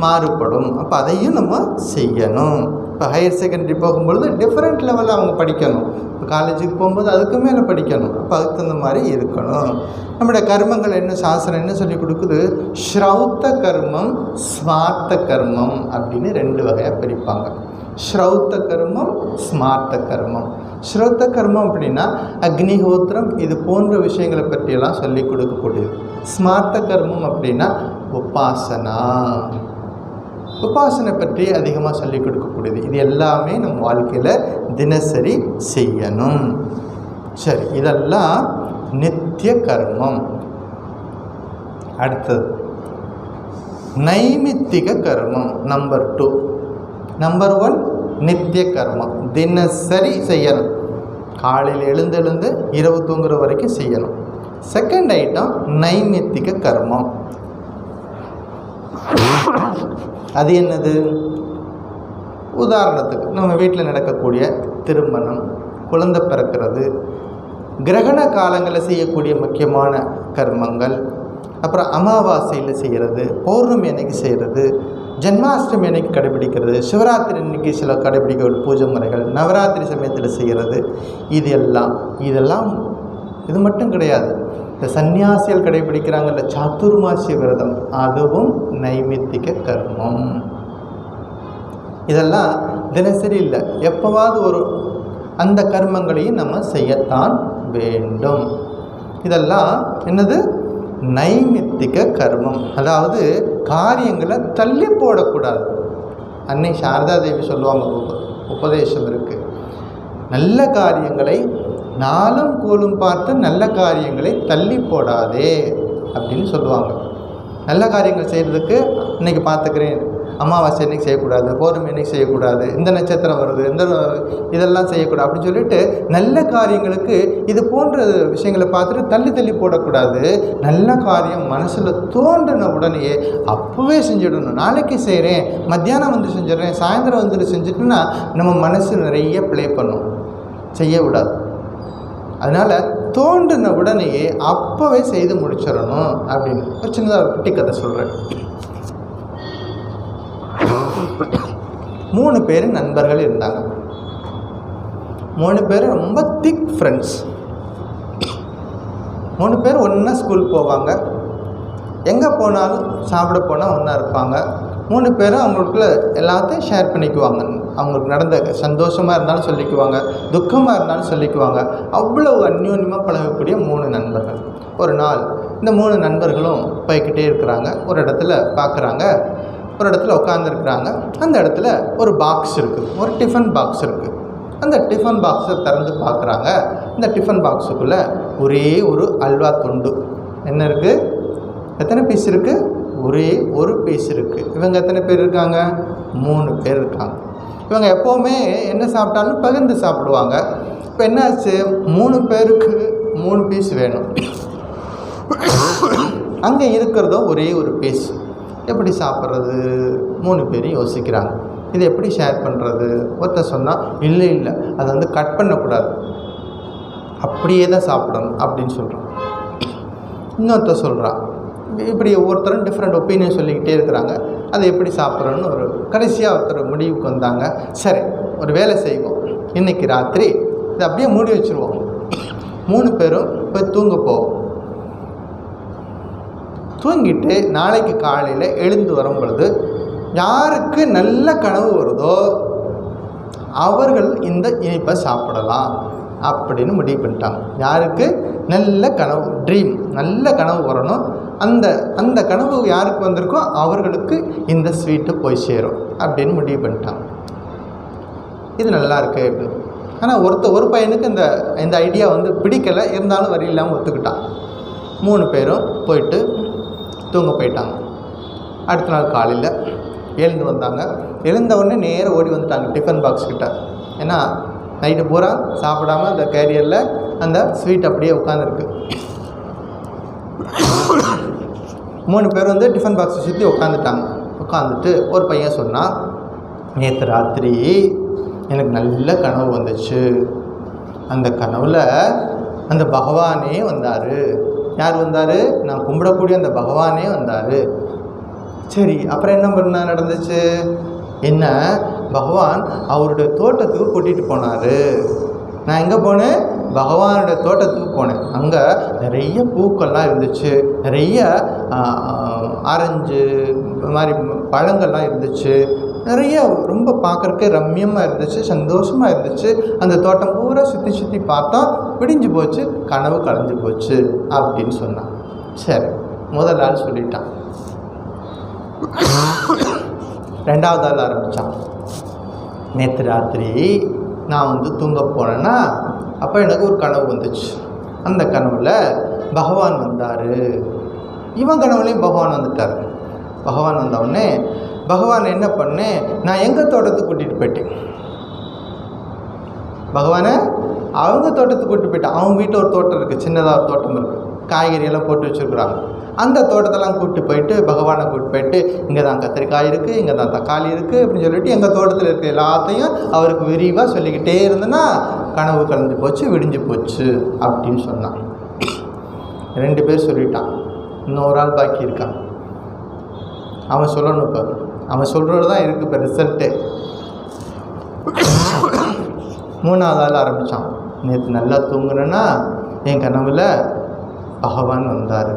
மாறுபடும். அப்போ அதையும் நம்ம செய்யணும். இப்போ ஹையர் செகண்டரி போகும்பொழுது டிஃப்ரெண்ட் லெவலில் அவங்க படிக்கணும். இப்போ காலேஜுக்கு போகும்போது அதுக்கு மேலே படிக்கணும். அப்போ அதுக்கு தகுந்த மாதிரி இருக்கணும். நம்முடைய கர்மங்கள் என்ன, சாஸ்திரம் என்ன சொல்லி கொடுக்குது? ஸ்ரௌத்த கர்மம், ஸ்மார்த்த கர்மம் அப்படின்னு 2 வகையாக பிரிப்பாங்க. ஸ்ரௌத்த கர்மம், ஸ்மார்த்த கர்மம். ஸ்ரௌத்த கர்மம் அப்படின்னா அக்னிஹோத்திரம், இது போன்ற விஷயங்களை பற்றியெல்லாம் சொல்லி கொடுக்கக்கூடியது. ஸ்மார்த்த கர்மம் அப்படின்னா உபாசனை பற்றி அதிகமாக சொல்லிக் கொடுக்கக்கூடியது. இது எல்லாமே நம் வாழ்க்கையில் தினசரி செய்யணும். சரி, இதெல்லாம் நித்திய கர்மம். அடுத்தது நைமித்திக கர்மம், நம்பர் 2. நம்பர் 1 நித்திய கர்மம், தினசரி செய்யணும். காலையில் எழுந்து இரவு தூங்குற வரைக்கும் செய்யணும். செகண்ட் ஐட்டம் நைமித்திக கர்மம். அது என்னது? உதாரணத்துக்கு நம்ம வீட்டில் நடக்கக்கூடிய திருமணம், குழந்தை பிறக்கிறது, கிரகண காலங்களில் செய்யக்கூடிய முக்கியமான கர்மங்கள், அப்புறம் அமாவாசையில் செய்கிறது, பௌர்ணமி அன்னைக்கு செய்கிறது, ஜென்மாஷ்டமி அன்னைக்கு கடைபிடிக்கிறது, சிவராத்திரி அன்னைக்கு சில கடைபிடிக்க பூஜை முறைகள், நவராத்திரி சமயத்தில் செய்கிறது. இதெல்லாம் இது மட்டும் கிடையாது. இந்த சன்னியாசிகள் கடைபிடிக்கிறாங்கல்ல சாத்துர்மாசிய விரதம், அதுவும் நைமித்திக கர்மம். இதெல்லாம் தினசரி இல்லை, எப்போவாவது அந்த கர்மங்களையும் நம்ம செய்யத்தான் வேண்டும். இதெல்லாம் என்னது? நைமித்திக கர்மம். அதாவது காரியங்களை தள்ளி போடக்கூடாது. அன்னை சாரதா தேவி சொல்லுவாங்க, உபதேசம் இருக்குது, நல்ல காரியங்களை நாளும் கோலும் பார்த்து நல்ல காரியங்களை தள்ளி போடாதே அப்படின்னு சொல்லுவாங்க. நல்ல காரியங்கள் செய்கிறதுக்கு இன்றைக்கி பார்த்துக்கிறேன், அமாவாசை அன்றைக்கி செய்யக்கூடாது, பௌர்ணமி அன்றைக்கி செய்யக்கூடாது, இந்த நட்சத்திரம் வருது, இதெல்லாம் செய்யக்கூடாது அப்படின்னு சொல்லிட்டு நல்ல காரியங்களுக்கு இது போன்ற விஷயங்களை பார்த்துட்டு தள்ளி போடக்கூடாது. நல்ல காரியம் மனசில் தோன்றின உடனேயே அப்போவே செஞ்சிடணும். நாளைக்கு செய்கிறேன், மத்தியானம் வந்து செஞ்சிடறேன், சாயந்தரம் வந்துட்டு செஞ்சுட்டுன்னா நம்ம மனசு நிறைய ப்ளே பண்ணும், செய்ய விடாது. அதனால் தோன்றின உடனேயே அப்போவே செய்து முடிச்சிடணும் அப்படின்னு ஒரு சின்னதாக ஒரு குட்டி கதை சொல்கிறேன். 3 பேர் நண்பர்கள் இருந்தாங்க. 3 பேரும் ரொம்ப திக் ஃப்ரெண்ட்ஸ். 3 பேர் ஒன்றா ஸ்கூல் போவாங்க, எங்கே போனாலும் சாப்பிட போனால் ஒன்றா இருப்பாங்க. 3 பேரும் அவங்களுக்குள்ள எல்லாத்தையும் ஷேர் பண்ணிக்குவாங்க. அவங்களுக்கு நடந்த சந்தோஷமாக இருந்தாலும் சொல்லிக்குவாங்க, துக்கமாக இருந்தாலும் சொல்லிக்குவாங்க. அவ்வளோ அந்யோன்யமாக பழகக்கூடிய 3 நண்பர்கள். ஒரு நாள் இந்த 3 நண்பர்களும் போய்கிட்டே இருக்கிறாங்க. ஒரு இடத்துல பார்க்குறாங்க, ஒரு இடத்துல உட்காந்துருக்குறாங்க. அந்த இடத்துல ஒரு பாக்ஸ் இருக்குது, ஒரு டிஃபன் பாக்ஸ் இருக்குது. அந்த டிஃபன் பாக்ஸை திறந்து பார்க்குறாங்க. இந்த டிஃபன் பாக்ஸுக்குள்ளே ஒரே ஒரு அல்வா துண்டு. என்ன இருக்குது? எத்தனை பீஸ் இருக்குது? ஒரே ஒரு பீஸ் இருக்குது. இவங்க எத்தனை பேர் இருக்காங்க? 3 பேர் இருக்காங்க. இவங்க எப்போவுமே என்ன சாப்பிட்டாலும் பகிர்ந்து சாப்பிடுவாங்க. இப்போ என்னாச்சு? 3 பேருக்கு 3 பீஸ் வேணும். அங்கே இருக்கிறதோ ஒரே ஒரு பீஸ். எப்படி சாப்பிட்றது? 3 பேரும் யோசிக்கிறாங்க. இதை எப்படி ஷேர் பண்ணுறது? ஒருத்தர் சொன்னால் இல்லை அதை கட் பண்ணக்கூடாது, அப்படியே தான் சாப்பிடணும் அப்படின்னு சொல்கிறான். இன்னொருத்தர் சொல்கிறான். இப்படி ஒவ்வொருத்தரும் டிஃப்ரெண்ட் ஒப்பீனியன் சொல்லிக்கிட்டே இருக்கிறாங்க. அதை எப்படி சாப்பிட்றோன்னு ஒரு கடைசியாக ஒருத்தர் முடிவுக்கு வந்தாங்க. சரி, ஒரு வேலை செய்வோம், இன்றைக்கி ராத்திரி இதை அப்படியே மூடி வச்சுருவோம், 3 பேரும் போய் தூங்க போவோம். தூங்கிட்டு நாளைக்கு காலையில் எழுந்து வரும் பொழுது யாருக்கு நல்ல கனவு வருதோ அவர்கள் இந்த இனிப்பை சாப்பிடலாம் அப்படின்னு முடிவு பண்ணிட்டாங்க. யாருக்கு நல்ல கனவு, ட்ரீம், நல்ல கனவு வரணும், அந்த கனவு யாருக்கு வந்திருக்கோ அவர்களுக்கு இந்த ஸ்வீட்டு போய் சேரும் அப்படின்னு முடிவு பண்ணிட்டாங்க. இது நல்லா இருக்கு அப்படின்னு. ஆனால் ஒரு பையனுக்கு இந்த ஐடியா பிடிக்கலை, இருந்தாலும் வரி இல்லாமல் ஒத்துக்கிட்டான். 3 பேரும் போயிட்டு தூங்க போயிட்டாங்க. அடுத்த நாள் காலையில் எழுந்து வந்தாங்க. எழுந்த உடனே நேராக ஓடி வந்துட்டாங்க டிஃபன் பாக்ஸ் கிட்ட. ஏன்னா நைட்டு பூரா சாப்பிடாம அந்த கேரியரில் அந்த ஸ்வீட் அப்படியே உட்காந்துருக்கு. 3 பேர் டிஃபன் பாக்ஸை சுற்றி உட்காந்துட்டாங்க. உட்காந்துட்டு ஒரு பையன் சொன்னான், நேற்று ராத்திரி எனக்கு நல்ல கனவு வந்துச்சு. அந்த கனவில் அந்த பகவானே வந்தார். யார் வந்தார்? நான் கும்பிடக்கூடிய அந்த பகவானே வந்தார். சரி, அப்புறம் என்ன நடந்துச்சு? என்ன, பகவான் அவருடைய தோட்டத்துக்கு கூட்டிகிட்டு போனார். நான் எங்கே போனேன்? பகவானுடைய தோட்டத்துக்கு போனேன். அங்கே நிறைய பூக்கள்லாம் இருந்துச்சு, நிறைய ஆரஞ்சு மாதிரி பழங்கள்லாம் இருந்துச்சு, நிறைய ரொம்ப பார்க்குறக்கே ரம்மியமாக இருந்துச்சு, சந்தோஷமாக இருந்துச்சு. அந்த தோட்டம் பூரா சுற்றி பார்த்தா விடிஞ்சு போச்சு, கனவு கலைஞ்சு போச்சு அப்படின்னு சொன்னான். சரி, முதல் ஆள் சொல்லிட்டான். 2வது ஆள் ஆரம்பித்தான். நேற்று ராத்திரி நான் தூங்க போனேன்னா அப்போ எனக்கு ஒரு கனவு வந்துச்சு. அந்த கனவில் பகவான் வந்தார். இவன் கனவுலேயும் பகவான் வந்துட்டார். பகவான் வந்தவுடனே பகவான் என்ன பண்ணேன், நான் எங்கள் தோட்டத்துக்கு கூட்டிகிட்டு போயிட்டேன். பகவானை அவங்க தோட்டத்துக்கு கூட்டிட்டு போயிட்டான். அவங்க வீட்டில் ஒரு தோட்டம் இருக்குது, சின்னதாக ஒரு தோட்டம் இருக்குது, காய்கறியெல்லாம் போட்டு வச்சுருக்குறாங்க. அந்த தோட்டத்தெல்லாம் கூப்பிட்டு போயிட்டு பகவானை கூப்பிட்டு போயிட்டு, இங்கே தான் கத்திரிக்காய் இருக்குது, இங்கே தான் தக்காளி இருக்குது அப்படின்னு சொல்லிட்டு எங்கள் தோட்டத்தில் இருக்கிற எல்லாத்தையும் அவருக்கு விரிவாக சொல்லிக்கிட்டே இருந்தேன்னா கனவு கலந்து போச்சு, விடிஞ்சு போச்சு அப்படின்னு சொன்னான். 2 பேர் சொல்லிட்டான். இன்னொரு ஆள் பாக்கி இருக்கான். அவன் சொல்லணும். இப்போ அவன் சொல்கிறது தான் இருக்குது இப்போ ரிசல்ட்டு. 3வது ஆள் ஆரம்பித்தான். நேற்று நல்லா தூங்குனேன்னா என் கனவில் பகவான் வந்தார்.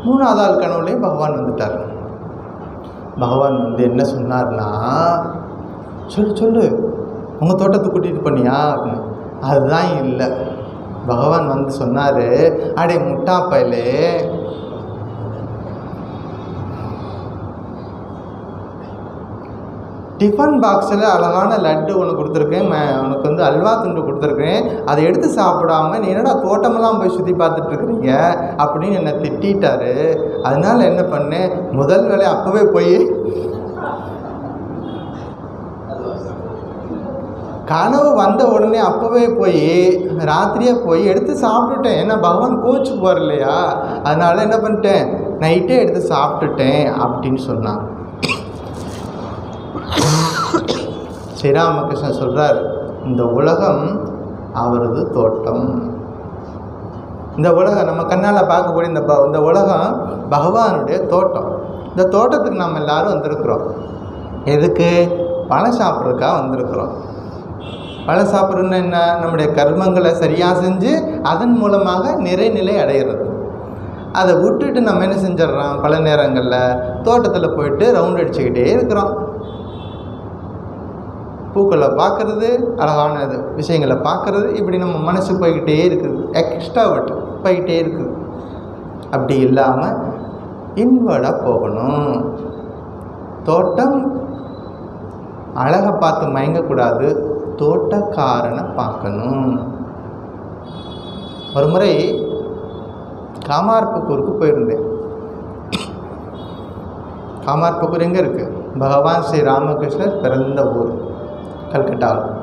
3வது ஆள் கனவுலேயும் பகவான் வந்துட்டார். பகவான் என்ன சொன்னார்னா, சொல்லு உங்கள் தோட்டத்தை கூட்டிகிட்டு போனியா அப்படின்னு. அதுதான் இல்லை. பகவான் சொன்னார், அடே முட்டாப்பையிலே, டிஃபன் பாக்ஸில் அழகான லட்டு ஒன்று கொடுத்துருக்கேன், உனக்கு அல்வா துண்டு கொடுத்துருக்கேன், அதை எடுத்து சாப்பிடாம நீ என்னடா தோட்டமெல்லாம் போய் சுற்றி பார்த்துட்ருக்குறீங்க அப்படின்னு என்னை திட்டாரு. அதனால் என்ன பண்ணேன், முதல் வேலை அப்போவே போய் கனவு வந்த உடனே அப்போவே போய் ராத்திரியே போய் எடுத்து சாப்பிட்டுட்டேன். ஏன்னா பகவான் கோச்சு போகிற இல்லையா, அதனால் என்ன பண்ணிட்டேன், நைட்டே எடுத்து சாப்பிட்டுட்டேன் அப்படின்னு சொன்னான். ஸ்ரீராமகிருஷ்ணன் சொல்கிறார், இந்த உலகம் அவரது தோட்டம். இந்த உலகம் நம்ம கண்ணால் பார்க்கக்கூடிய இந்த உலகம் பகவானுடைய தோட்டம். இந்த தோட்டத்துக்கு நம்ம எல்லாரும் வந்திருக்கிறோம். எதுக்கு? பழம் சாப்பிட்றதுக்காக வந்திருக்கிறோம். பழம் சாப்பிட்றதுன்னா என்ன? நம்முடைய கர்மங்களை சரியாக செஞ்சு அதன் மூலமாக நிறைநிலை அடைகிறது. அதை விட்டுட்டு நம்ம என்ன செஞ்சிடறோம்? பல நேரங்களில் தோட்டத்தில் போயிட்டு ரவுண்ட் அடிச்சுக்கிட்டே இருக்கிறோம். பூக்களை பார்க்குறது, அழகான விஷயங்களை பார்க்குறது, இப்படி நம்ம மனசு போய்கிட்டே இருக்குது. எக்ஸ்ட்ராவர்ட் போய்கிட்டே இருக்குது. அப்படி இல்லாமல் இன்வர்டாக போகணும். தோட்டம் அழகை பார்த்து மயங்கக்கூடாது, தோட்டக்காரனை பார்க்கணும். ஒரு முறை காமார்புக்கூருக்கு போயிருந்தேன். காமார்புக்கூர் எங்கே இருக்குது? பகவான் ஸ்ரீ ராமகிருஷ்ணர் பிறந்த ஊர், கல்கட்டாவில்.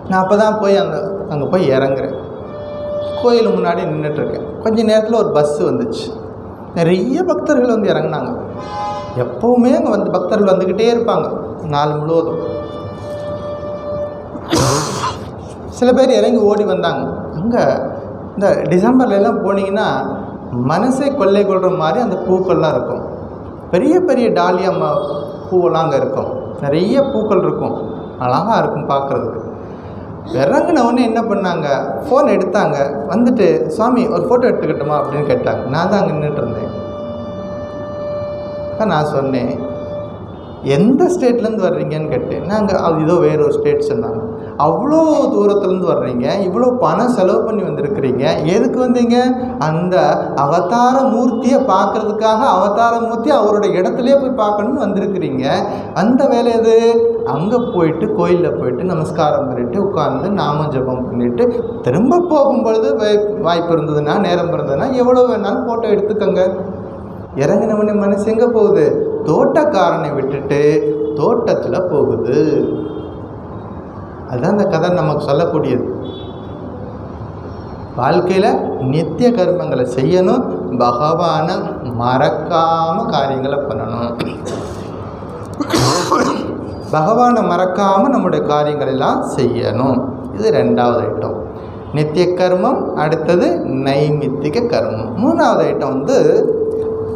நான் அப்போ தான் போய் அங்கே போய் இறங்குறேன். கோயில் முன்னாடி நின்றுட்டுருக்கேன். கொஞ்சம் நேரத்தில் ஒரு பஸ்ஸு வந்துச்சு. நிறைய பக்தர்கள் வந்து இறங்கினாங்க. எப்போவுமே அங்கே வந்து பக்தர்கள் வந்துக்கிட்டே இருப்பாங்க நாள் முழுவதும். சில பேர் இறங்கி ஓடி வந்தாங்க. அங்கே இந்த டிசம்பர்லாம் போனீங்கன்னா மனசை கொள்ளை கொள்கிற மாதிரி அந்த பூக்கள்லாம் இருக்கும். பெரிய பெரிய டாலியா பூவெல்லாம் அங்கே இருக்கும். நிறைய பூக்கள் இருக்கும், அழகாக இருக்கும் பார்க்குறதுக்கு. இறங்கினவுடனே என்ன பண்ணாங்க? ஃபோன் எடுத்தாங்க. வந்துட்டு, சுவாமி ஒரு ஃபோட்டோ எடுத்துக்கிட்டோமா அப்படின்னு கேட்டாங்க. நான் தான் அங்கே நின்றுட்டு இருந்தேன். நான் சொன்னேன், எந்த ஸ்டேட்லேருந்து வர்றீங்கன்னு கேட்டேன். நாங்கள் அது ஏதோ வேறு ஒரு ஸ்டேட் சொன்னாங்க. அவ்வளோ தூரத்துலேருந்து வர்றீங்க, இவ்வளோ பணம் செலவு பண்ணி வந்திருக்கிறீங்க, எதுக்கு வந்தீங்க? அந்த அவதார மூர்த்தியை பார்க்குறதுக்காக. அவதார மூர்த்தி அவரோட இடத்துலையே போய் பார்க்கணுன்னு வந்திருக்கிறீங்க. அந்த வேலை எது? அங்கே போயிட்டு கோயிலில் போயிட்டு நமஸ்காரம் பண்ணிட்டு உட்காந்து நாம ஜபம் பண்ணிவிட்டு திரும்ப போகும்பொழுது வாய்ப்பு இருந்ததுன்னா, நேரம் இருந்ததுன்னா எவ்வளோ வேணாலும் ஃபோட்டோ எடுத்துக்கோங்க. இறங்கினவனே மனசு எங்கே போகுது? தோட்டக்காரனை விட்டுட்டு தோட்டத்தில் போகுது. அதுதான் அந்த கதை நமக்கு சொல்லக்கூடியது. வாழ்க்கையில் நித்திய கர்மங்களை செய்யணும், பகவானை மறக்காமல் காரியங்களை பண்ணணும். பகவானை மறக்காமல் நம்முடைய காரியங்கள் எல்லாம் செய்யணும். இது 2வது ஐட்டம், நித்திய கர்மம். அடுத்தது நைமித்திக கர்மம். 3வது ஐட்டம் வந்து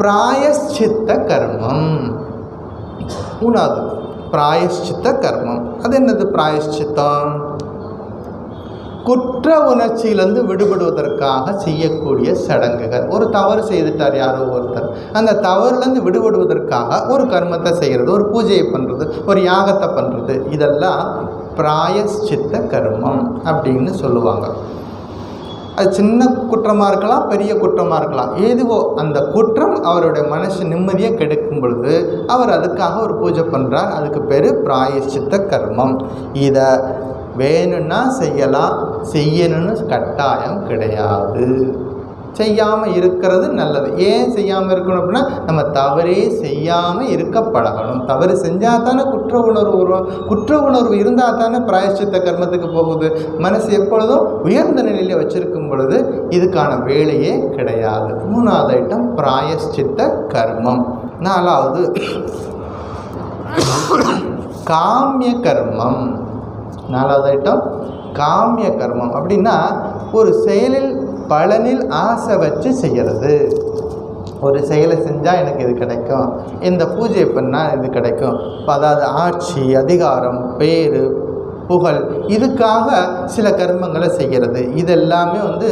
பிராயஷ்சித்த கர்மம். 3வது பிராயஷ்சித்த கர்மம். அது என்னது பிராயஷ்சித்தம்? குற்ற உணர்ச்சியிலிருந்து விடுபடுவதற்காக செய்யக்கூடிய சடங்குகள். ஒரு தவறு செய்துட்டார் யாரோ ஒருத்தர், அந்த தவறுலேருந்து விடுபடுவதற்காக ஒரு கர்மத்தை செய்கிறது, ஒரு பூஜையை பண்ணுறது, ஒரு யாகத்தை பண்ணுறது, இதெல்லாம் பிராயஷ்சித்த கர்மம் அப்படின்னு சொல்லுவாங்க. அது சின்ன குற்றமாக இருக்கலாம், பெரிய குற்றமாக இருக்கலாம். ஏதுவோ அந்த குற்றம் அவருடைய மனசு நிம்மதியாக கெடுக்கும் பொழுது அவர் அதுக்காக ஒரு பூஜை பண்ணுறார். அதுக்கு பேர் பிராயஷ்சித்த கர்மம். இதை வேணும்னா செய்யலாம், செய்யணும்னு கட்டாயம் கிடையாது. செய்யாமல் இருக்கிறது நல்லது. ஏன் செய்யாமல் இருக்கணும் அப்படின்னா, நம்ம தவறே செய்யாமல் இருக்க பழகணும். தவறு செஞ்சால் தானே குற்ற உணர்வு வரும். குற்ற உணர்வு இருந்தால் தானே பிராயஷ்சித்த கர்மத்துக்கு போகுது. மனசு எப்பொழுதும் உயர்ந்த நிலையில் வச்சிருக்கும் பொழுது இதுக்கான வேலையே கிடையாது. 3வது ஐட்டம் பிராயஷ்சித்த கர்மம். 4வது காமிய கர்மம். 4வது ஐட்டம் காமிய கர்மம். அப்படின்னா ஒரு செயலில் பலனில் ஆசை வச்சு செய்கிறது. ஒரு செயலை செஞ்சால் எனக்கு இது கிடைக்கும், இந்த பூஜை பண்ணால் இது கிடைக்கும், அதாவது ஆட்சி, அதிகாரம், பேர், புகழ், இதுக்காக சில கர்மங்களை செய்கிறது. இதெல்லாமே வந்து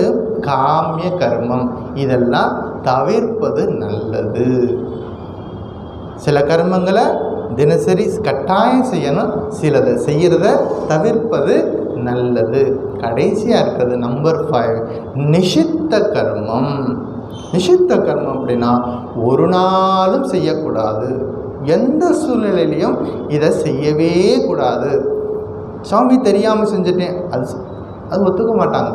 காமிய கர்மம். இதெல்லாம் தவிர்ப்பது நல்லது. சில கர்மங்களை தினசரி கட்டாயம் செய்யணும், சிலதை செய்கிறத தவிர்ப்பது நல்லது. கடைசியாக இருக்கிறது நம்பர் 5 நிஷித்த கர்மம். நிஷித்த கர்மம் அப்படின்னா ஒரு நாளும் செய்யக்கூடாது, எந்த சூழ்நிலையிலையும் இதை செய்யவே கூடாது. சாமி தெரியாமல் செஞ்சுட்டேன், அது ஒத்துக்க மாட்டாங்க.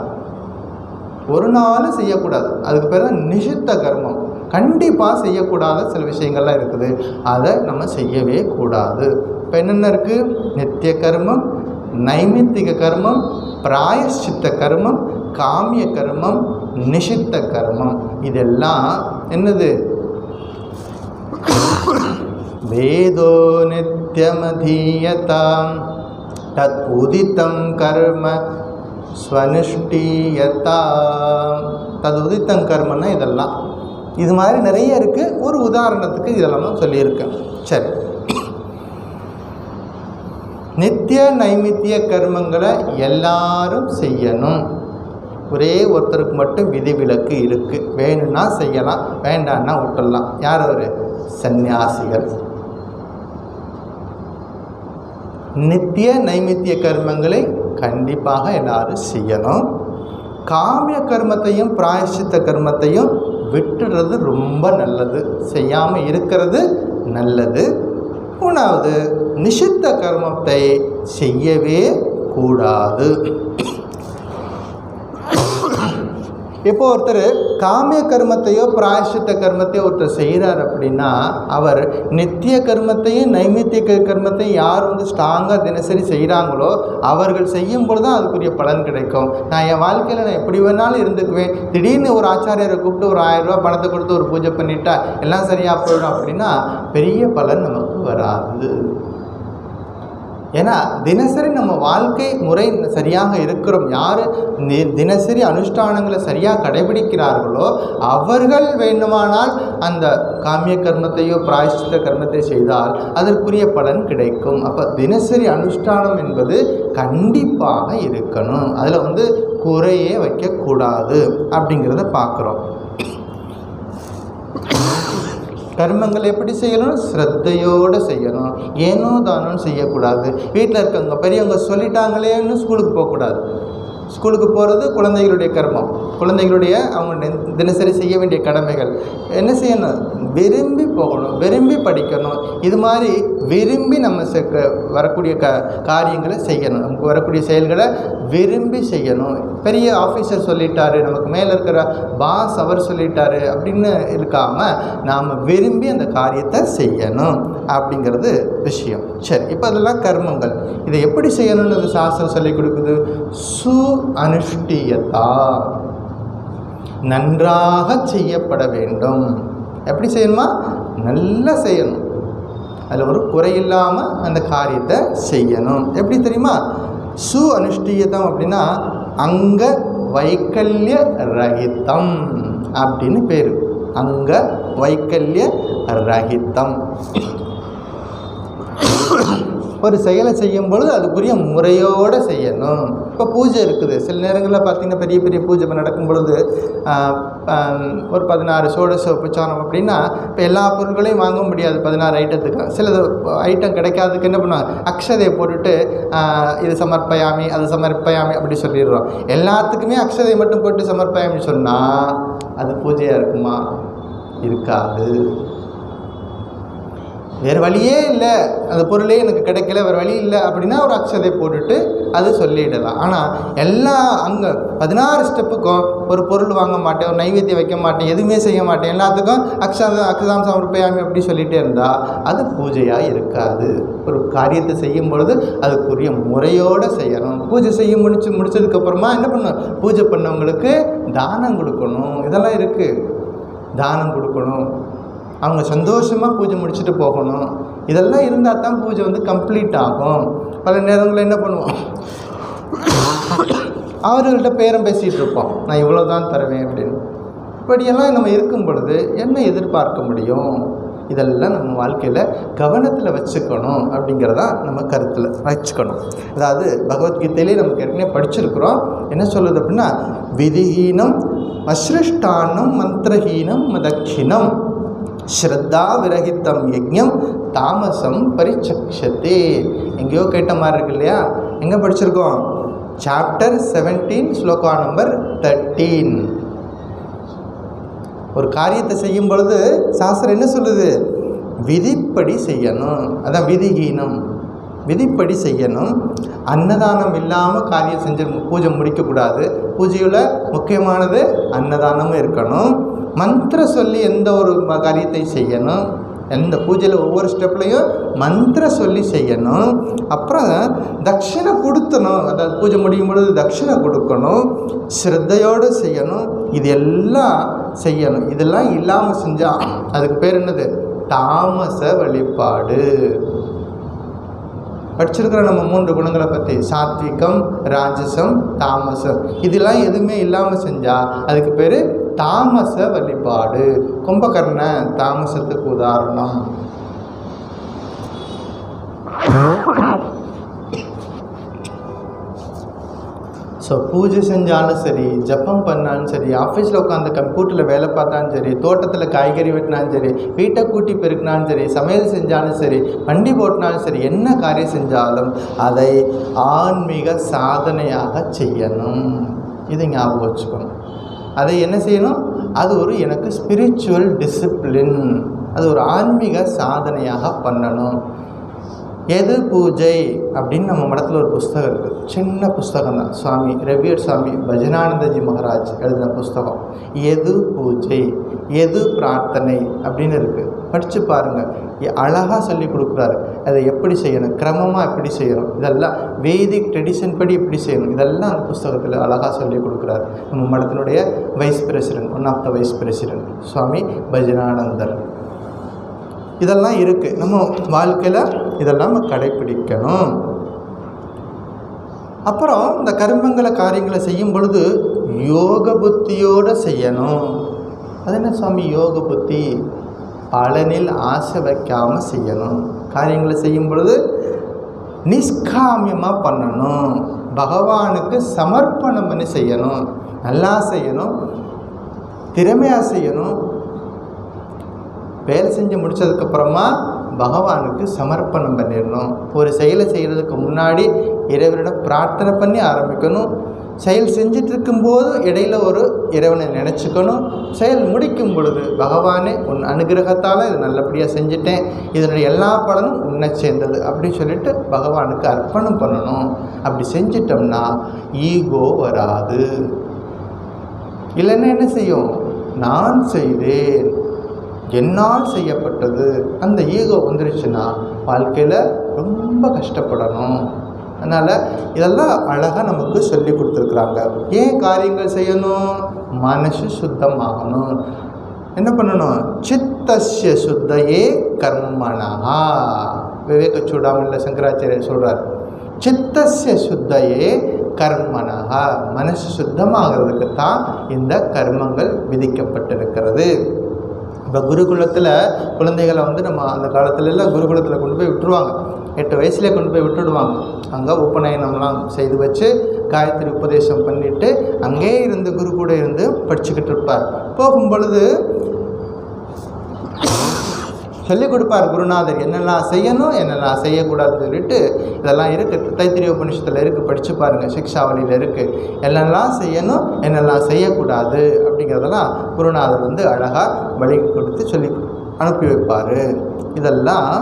ஒரு நாளும் செய்யக்கூடாது. அதுக்கு பேர் தான் நிஷித்த கர்மம். கண்டிப்பாக செய்யக்கூடாத சில விஷயங்கள்லாம் இருக்குது, அதை நம்ம செய்யவே கூடாது. இப்போ என்னென்ன இருக்குது? நித்திய கர்மம், நைமித்திக கர்மம், பிராயஷ்சித்த கர்மம், காமிய கர்மம், நிஷித்த கர்மம். இதெல்லாம் என்னது? வேதோ நித்யமதீயதாம் தத் உதித்தம் கர்ம ஸ்வனுஷ்டீயதாம். தத் உதித்தம் கர்மன்னா இதெல்லாம். இது மாதிரி நிறைய இருக்குது. ஒரு உதாரணத்துக்கு இதெல்லாம் சொல்லியிருக்கேன். சரி, நித்திய நைமித்திய கர்மங்களை எல்லாரும் செய்யணும். ஒரே ஒருத்தருக்கு மட்டும் விதிவிலக்கு இருக்குது. வேணும்னா செய்யலாம், வேண்டான்னா விட்டுடலாம். யார் அவர்? சந்நியாசிகள். நித்திய நைமித்திய கர்மங்களை கண்டிப்பாக எல்லாரும் செய்யணும். காமிய கர்மத்தையும் பிராயசித்த கர்மத்தையும் விட்டுறது ரொம்ப நல்லது, செய்யாமல் இருக்கிறது நல்லது. மூணாவது, நிஷித்த கர்மத்தை செய்யவே கூடாது. இப்போ ஒருத்தர் காமிய கர்மத்தையோ பிராயசித்த கர்மத்தையோ ஒருத்தர் செய்கிறார் அப்படின்னா, அவர் நித்திய கர்மத்தையும் நைமித்திய கர்மத்தையும் யார் ஸ்ட்ராங்காக தினசரி செய்கிறாங்களோ அவர்கள் செய்யும் பொழுது தான் அதுக்குரிய பலன் கிடைக்கும். நான் என் வாழ்க்கையில் நான் எப்படி வேணாலும் இருந்துக்குவேன், திடீர்னு ஒரு ஆச்சாரியரை கூப்பிட்டு ஒரு 1000 ரூபா பணத்தை கொடுத்து ஒரு பூஜை பண்ணிட்டா எல்லாம் சரியாக போயிடும் அப்படின்னா பெரிய பலன் நமக்கு வராது. ஏன்னா தினசரி நம்ம வாழ்க்கை முறை சரியாக இருக்கிறோம். யார் தினசரி அனுஷ்டானங்களை சரியாக கடைபிடிக்கிறார்களோ அவர்கள் வேண்டுமானால் அந்த காமிய கர்மத்தையோ பிராயஷ்சித்த கர்மத்தை செய்தால் அதற்குரிய பலன் கிடைக்கும். அப்போ தினசரி அனுஷ்டானம் என்பது கண்டிப்பாக இருக்கணும். அதில் குறையே வைக்கக்கூடாது அப்படிங்கிறத பார்க்குறோம். கர்மங்கள் எப்படி செய்யணும்? ஸ்ரத்தையோடு செய்யணும். ஏனோ தானோன்னு செய்யக்கூடாது. வீட்டில் இருக்கவங்க பெரியவங்க சொல்லிட்டாங்களேன்னு ஸ்கூலுக்கு போகக்கூடாது. ஸ்கூலுக்கு போகிறது குழந்தைகளுடைய கர்மம், குழந்தைகளுடைய அவங்க தினசரி செய்ய வேண்டிய கடமைகள். என்ன செய்யணும்? விரும்பி போகணும், விரும்பி படிக்கணும். இது மாதிரி விரும்பி நம்ம வரக்கூடிய காரியங்களை செய்யணும். நமக்கு வரக்கூடிய செயல்களை விரும்பி செய்யணும். பெரிய ஆஃபீஸர் சொல்லிட்டாரு, நமக்கு மேலே இருக்கிற பாஸ் அவர் சொல்லிட்டாரு அப்படின்னு இருக்காமல் நாம் விரும்பி அந்த காரியத்தை செய்யணும் அப்படிங்கிறது விஷயம். சரி, இப்போ அதெல்லாம் கர்மங்கள். இதை எப்படி செய்யணும்னு அந்த சாஸ்திரம் சொல்லிக் கொடுக்குது. சு அனுஷ்டியதா, நன்றாக செய்யப்பட வேண்டும். எப்படி செய்யணுமா? நல்லா செய்யணும். அதில் ஒரு குறையில்லாமல் அந்த காரியத்தை செய்யணும். எப்படி தெரியுமா? சு அனுஷ்டியதம் அப்படின்னா அங்க வைக்கல்ய ரஹிதம் அப்படின்னு பேர். அங்க வைக்கல்ய ரஹிதம். ஒரு செயலை செய்யும் பொழுது அதுக்குரிய முறையோடு செய்யணும். இப்போ பூஜை இருக்குது, சில நேரங்களில் பார்த்திங்கன்னா பெரிய பெரிய பூஜை நடக்கும் பொழுது ஒரு 16 சோடச உபச்சாரம் அப்படின்னா இப்போ எல்லா பொருட்களையும் வாங்க முடியாது. 16 ஐட்டத்துக்கு சில ஐட்டம் கிடைக்காதுக்கு என்ன பண்ணுவாங்க? அக்ஷதையை போட்டுட்டு இது சமர்ப்பயாமி அது சமர்ப்பயாமி அப்படி சொல்லிடுறோம். எல்லாத்துக்குமே அக்ஷதை மட்டும் போட்டு சமர்ப்பயாமி சொன்னால் அது பூஜையாக இருக்குமா? இருக்காது. வேறு வழியே இல்லை, அந்த பொருளே எனக்கு கிடைக்கல, வேறு வழி இல்லை அப்படின்னா ஒரு அக்ஷதை போட்டுட்டு அது சொல்லிடலாம். ஆனால் எல்லா அங்கே 16 ஸ்டெப்புக்கும் ஒரு பொருள் வாங்க மாட்டேன், ஒரு நைவேத்தியம் வைக்க மாட்டேன், எதுவுமே செய்ய மாட்டேன், எல்லாத்துக்கும் அக்ஷதாம் சமர்ப்பயாமி அப்படி சொல்லிகிட்டே இருந்தால் அது பூஜையாக இருக்காது. ஒரு காரியத்தை செய்யும் பொழுது அதுக்குரிய முறையோடு செய்யணும். பூஜை செய்ய முடிச்சதுக்கப்புறமா என்ன பண்ணணும்? பூஜை பண்ணவங்களுக்கு தானம் கொடுக்கணும். இதெல்லாம் இருக்குது. தானம் கொடுக்கணும், அவங்க சந்தோஷமாக பூஜை முடிச்சுட்டு போகணும். இதெல்லாம் இருந்தால் தான் பூஜை கம்ப்ளீட் ஆகும். பல நேரங்களில் என்ன பண்ணுவோம்? அவர்கள்ட்ட பேரம் பேசிகிட்டு இருப்போம், நான் இவ்வளோ தான் தருவேன் அப்படின்னு. இப்படியெல்லாம் நம்ம இருக்கும் பொழுது என்ன எதிர்பார்க்க முடியும்? இதெல்லாம் நம்ம வாழ்க்கையில் கவனத்தில் வச்சுக்கணும் அப்படிங்கிறதா நம்ம கருத்தில் வச்சுக்கணும். அதாவது பகவத்கீதையிலே நமக்கு ஏற்கனவே படிச்சிருக்கிறோம். என்ன சொல்லுது அப்படின்னா, விதிஹீனம் அஸ்ருஷ்டானம் மந்திரஹீனம் மதக்ஷிணம் ஸ்ரத்தா விரகித்தம் யஜ்ஞம் தாமசம் பரிச்சக்ஷதே. எங்கேயோ கேட்ட மாதிரி இருக்கு இல்லையா? எங்கே படிச்சிருக்கோம்? Chapter 17 shloka number 13. ஒரு காரியத்தை செய்யும் பொழுது சாஸ்திரம் என்ன சொல்லுது? விதிப்படி செய்யணும். அதான் விதிஹீனம், விதிப்படி செய்யணும். அன்னதானம் இல்லாமல் காரியம் செஞ்சு பூஜை முடிக்கக்கூடாது. பூஜையில் முக்கியமானது அன்னதானமும் இருக்கணும். மந்திர சொல்லி எந்த ஒரு காரியத்தை செய்யணும். எந்த பூஜையில் ஒவ்வொரு ஸ்டெப்லையும் மந்திர சொல்லி செய்யணும். அப்புறம் தட்சிணை கொடுத்தணும். அதாவது பூஜை முடியும் பொழுது தட்சிணை கொடுக்கணும். ஸ்ரத்தையோடு செய்யணும். இது எல்லாம் செய்யணும். இதெல்லாம் இல்லாமல் செஞ்சால் அதுக்கு பேர் என்னது? தாமச வழிபாடு. படிச்சிருக்கிற நம்ம 3 குணங்களை பற்றி, சாத்விகம், ராஜசம், தாமசம். இதெல்லாம் எதுவுமே இல்லாமல் செஞ்சால் அதுக்கு பேர் தாமச வழிபாடு. கும்பகர்ண தாமசத்துக்கு உதாரணம். ஸோ பூஜை செஞ்சாலும் சரி, ஜப்பம் பண்ணாலும் சரி, ஆஃபீஸில் உட்காந்து கம்ப்யூட்டரில் வேலை பார்த்தாலும் சரி, தோட்டத்தில் காய்கறி வெட்டினாலும் சரி, வீட்டை கூட்டி பெருக்கினாலும் சரி, சமையல் செஞ்சாலும் சரி, வண்டி போட்டினாலும் சரி, என்ன காரியம் செஞ்சாலும் அதை ஆன்மீக சாதனையாக செய்யணும். இதை ஞாபகம் வச்சுக்கணும். அதை என்ன செய்யணும்? அது ஒரு எனக்கு ஸ்பிரிச்சுவல் டிசிப்ளின், அது ஒரு ஆன்மீக சாதனையாக பண்ணணும். எது பூஜை அப்படின்னு நம்ம மடத்தில் ஒரு புஸ்தகம் இருக்குது, சின்ன புஸ்தகம் தான், சுவாமி ரவியர் சுவாமி பஜனானந்தஜி மகாராஜ் எழுதின புஸ்தகம். எது பூஜை, எது பிரார்த்தனை அப்படின்னு இருக்குது. படித்து பாருங்கள், அழகாக சொல்லி கொடுக்குறாரு. அதை எப்படி செய்யணும், கிரமமாக எப்படி செய்யணும், இதெல்லாம் வேதிக் ட்ரெடிஷன் படி எப்படி செய்யணும், இதெல்லாம் அந்த புஸ்தகத்தில் அழகாக சொல்லி கொடுக்குறாரு. நம்ம மடத்தினுடைய vice president, one of the vice president Swami பஜனானந்தர். இதெல்லாம் இருக்குது நம்ம வாழ்க்கையில், இதெல்லாம் நம்ம கடைப்பிடிக்கணும். அப்புறம் இந்த கர்மங்களை காரியங்களை செய்யும் பொழுது யோக புத்தியோடு செய்யணும். அது என்ன சுவாமி யோக புத்தி? பலனில் ஆசை வைக்காமல் செய்யணும். காரியங்களை செய்யும் பொழுது நிஷ்காமியமாக பண்ணணும், பகவானுக்கு சமர்ப்பணம் பண்ணி செய்யணும், நல்லா செய்யணும், திறமையாக செய்யணும். வேலை செஞ்சு முடித்ததுக்கப்புறமா பகவானுக்கு சமர்ப்பணம் பண்ணிடணும். ஒரு செயலை செய்கிறதுக்கு முன்னாடி இறைவனிடம் பிரார்த்தனை பண்ணி ஆரம்பிக்கணும். செயல் செஞ்சிட்டு இருக்கும்போது இடையில் ஒரு இறைவனை நினச்சிக்கணும். செயல் முடிக்கும் பொழுது பகவானே உன் அனுகிரகத்தால் இது நல்லபடியாக செஞ்சுட்டேன், இதனுடைய எல்லா பலனும் உன்னை சேர்ந்தது அப்படின்னு சொல்லிட்டு பகவானுக்கு அர்ப்பணம் பண்ணணும். அப்படி செஞ்சிட்டோம்னா ஈகோ வராது. இல்லைன்னா என்ன செய்யும்? நான் செய்தேன், என்னால் செய்யப்பட்டது, அந்த ஈகோ வந்துருச்சுன்னா வாழ்க்கையில் ரொம்ப கஷ்டப்படணும். அதனால் இதெல்லாம் அழகாக நமக்கு சொல்லி கொடுத்துருக்குறாங்க. ஏன் காரியங்கள் செய்யணும்? மனசு சுத்தமாகணும். என்ன பண்ணணும்? சித்தஸ்ய சுத்தையே கர்மணா. விவேக சூடாமணியில் சங்கராச்சாரியர் சொல்கிறார், சித்தஸ்ய சுத்தையே கர்மணா. மனசு சுத்தமாகிறதுக்கு தான் இந்த கர்மங்கள் விதிக்கப்பட்டிருக்கிறது. இப்போ குருகுலத்தில் குழந்தைகளை நம்ம அந்த காலத்துலலாம் குருகுலத்தில் கொண்டு போய் விட்டுருவாங்க. 8 வயசுலேயே கொண்டு போய் விட்டுடுவாங்க. அங்கே உபநயனம்லாம் செய்து வச்சு காயத்ரி உபதேசம் பண்ணிவிட்டு அங்கேயே இருந்து குரு கூட இருந்து படிச்சுக்கிட்டு இருப்பார். போகும் பொழுது சொல்லிக் கொடுப்பார் குருநாதர், என்னெல்லாம் செய்யணும் என்னெல்லாம் செய்யக்கூடாதுன்னு சொல்லிட்டு. இதெல்லாம் இருக்குது, தைத்திரிய உபநிஷத்தில் இருக்குது, படித்து பாருங்கள், சிக்ஷாவளியில் இருக்குது. என்னெல்லாம் செய்யணும் என்னெல்லாம் செய்யக்கூடாது அப்படிங்கிறதெல்லாம் குருநாதர் அழகாக வழி கொடுத்து சொல்லி அனுப்பி வைப்பார். இதெல்லாம்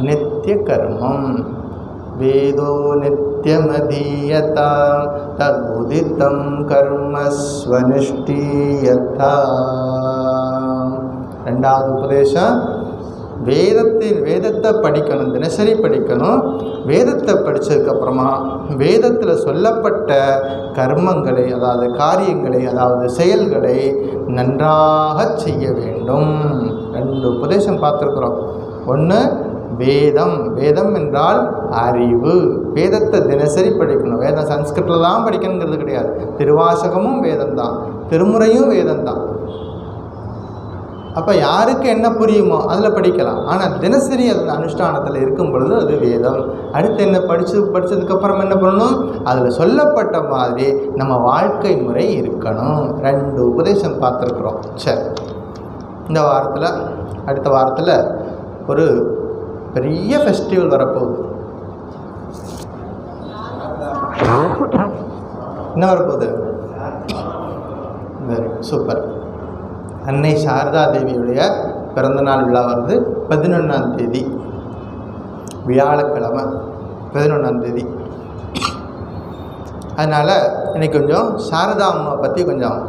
நித்திய கர்மம். வேதோ நித்யமதீயதா ததுதிதம் கர்மஸ்வனிஷ்டீயதா. ரெண்டாவது உபதேசம், வேதத்தை படிக்கணும், தினசரி படிக்கணும். வேதத்தை படித்ததுக்கப்புறமா வேதத்தில் சொல்லப்பட்ட கர்மங்களை, அதாவது காரியங்களை, அதாவது செயல்களை நன்றாக செய்ய வேண்டும். 2 உபதேசம் பார்த்துருக்குறோம். ஒன்று வேதம், வேதம் என்றால் அறிவு. வேதத்தை தினசரி படிக்கணும். வேதம் சன்ஸ்கிருத்தில் தான் படிக்கணுங்கிறது கிடையாது. திருவாசகமும் வேதம் தான், திருமுறையும் வேதம் தான். அப்போ யாருக்கு என்ன புரியுமோ அதில் படிக்கலாம். ஆனால் தினசரி அது அனுஷ்டானத்தில் இருக்கும் பொழுது அது வேதம். அடுத்து என்ன படித்ததுக்கப்புறம் என்ன பண்ணணும்? அதில் சொல்லப்பட்ட மாதிரி நம்ம வாழ்க்கை முறை இருக்கணும். 2 உபதேசம் பார்த்துருக்குறோம். சரி, இந்த வாரத்தில் அடுத்த வாரத்தில் ஒரு பெரிய ஃபெஸ்டிவல் வரப்போகுது. என்ன வரப்போகுது? Very super. அன்னை சாரதா தேவியுடைய பிறந்தநாள் விழா வருது. 11ஆம் தேதி வியாழக்கிழமை, 11ஆம் தேதி. அதனால் இன்றைக்கி கொஞ்சம் சாரதா அம்மா பற்றி கொஞ்சம்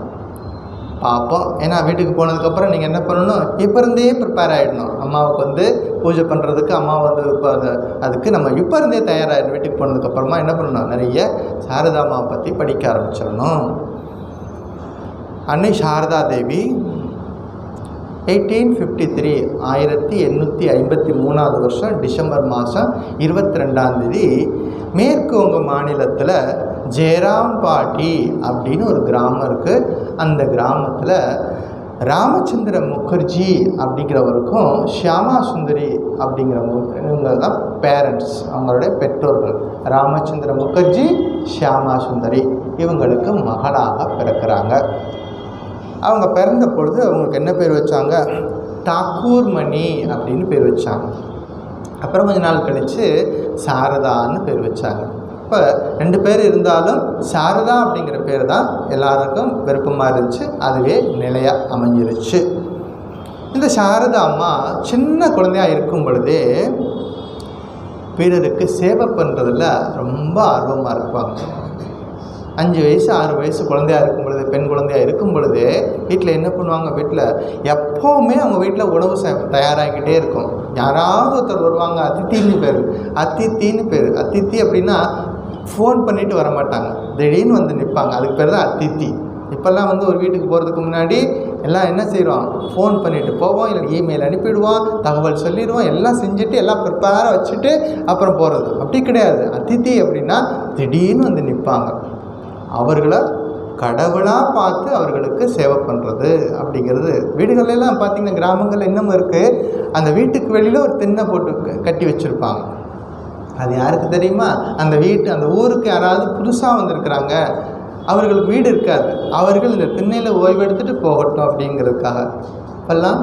பார்ப்போம். ஏன்னா வீட்டுக்கு போனதுக்கப்புறம் நீங்கள் என்ன பண்ணணும்? இப்போ இருந்தே ப்ரிப்பேர் ஆகிடணும். அம்மாவுக்கு பூஜை பண்ணுறதுக்கு அம்மா இப்போ அதுக்கு நம்ம இப்போ இருந்தே தயாராகிடணும். வீட்டுக்கு போனதுக்கப்புறமா என்ன பண்ணணும்? நிறைய சாரதா அம்மாவை பற்றி படிக்க ஆரம்பிச்சிடணும். அன்னை சாரதா தேவி 1853 1853 வருஷம் டிசம்பர் மாதம் 22ஆம் தேதி மேற்கு வங்க மாநிலத்தில் ஜெயராம்பாட்டி அப்படின்னு ஒரு கிராமம் இருக்குது. அந்த கிராமத்தில் ராமச்சந்திர முகர்ஜி அப்படிங்கிறவருக்கும் ஷியாமா சுந்தரி இவங்க தான் பேரண்ட்ஸ், அவங்களுடைய பெற்றோர்கள். ராமச்சந்திர முகர்ஜி, ஷியாமா சுந்தரி இவங்களுக்கு மகளாக பிறக்கிறாங்க. அவங்க பிறந்த பொழுது அவங்களுக்கு என்ன பேர் வச்சாங்க? தாக்கூர் மணி அப்படின்னு பேர் வச்சாங்க. அப்புறம் கொஞ்ச நாள் கழித்து சாரதான்னு பேர் வச்சாங்க. இப்போ 2 பேர் இருந்தாலும் சாரதா அப்படிங்கிற பேர் தான் எல்லாருக்கும் விருப்பமாக இருந்துச்சு, அதுவே நிலையாக அமைஞ்சிருச்சு. இந்த சாரதா அம்மா சின்ன குழந்தையாக இருக்கும் பொழுதே பிறருக்கு சேவை பண்ணுறதுல ரொம்ப ஆர்வமாக இருப்பாங்க. 5 வயசு 6 வயசு குழந்தையாக இருக்கும் பொழுது, பெண் குழந்தையாக இருக்கும் பொழுது வீட்டில் என்ன பண்ணுவாங்க? வீட்டில் எப்போவுமே அவங்க வீட்டில் உணவு தயாராகிக்கிட்டே இருக்கும். யாராவது ஒருத்தர் வருவாங்க, அதித்தின்னு பேர். அதித்தி அப்படின்னா ஃபோன் பண்ணிவிட்டு வர மாட்டாங்க, திடீர்னு வந்து நிற்பாங்க. அதுக்கு பேர் தான் அதித்தி. இப்போல்லாம் ஒரு வீட்டுக்கு போகிறதுக்கு முன்னாடி எல்லாம் என்ன செய்கிறோம்? ஃபோன் பண்ணிவிட்டு போவோம், இல்லை இமெயில் அனுப்பிடுவோம், தகவல் சொல்லிடுவோம், எல்லாம் செஞ்சுட்டு எல்லாம் ப்ரிப்பேராக வச்சுட்டு அப்புறம் போகிறது. அப்படி கிடையாது. அதித்தி அப்படின்னா திடீர்னு வந்து நிற்பாங்க. அவர்களை கடவுளாக பார்த்து அவர்களுக்கு சேவை பண்ணுறது அப்படிங்கிறது வீடுகளெல்லாம் பார்த்திங்கன்னா, கிராமங்களில் இன்னமும் இருக்குது. அந்த வீட்டுக்கு வெளியில் ஒரு திண்ணை போட்டு கட்டி வச்சுருப்பாங்க. அது யாருக்கு தெரியுமா? அந்த ஊருக்கு யாராவது புதுசாக வந்திருக்கிறாங்க, அவர்களுக்கு வீடு இருக்காது, அவர்கள் இந்த திண்ணையில் ஓய்வெடுத்துட்டு போகட்டும் அப்படிங்கிறதுக்காக. இப்போல்லாம்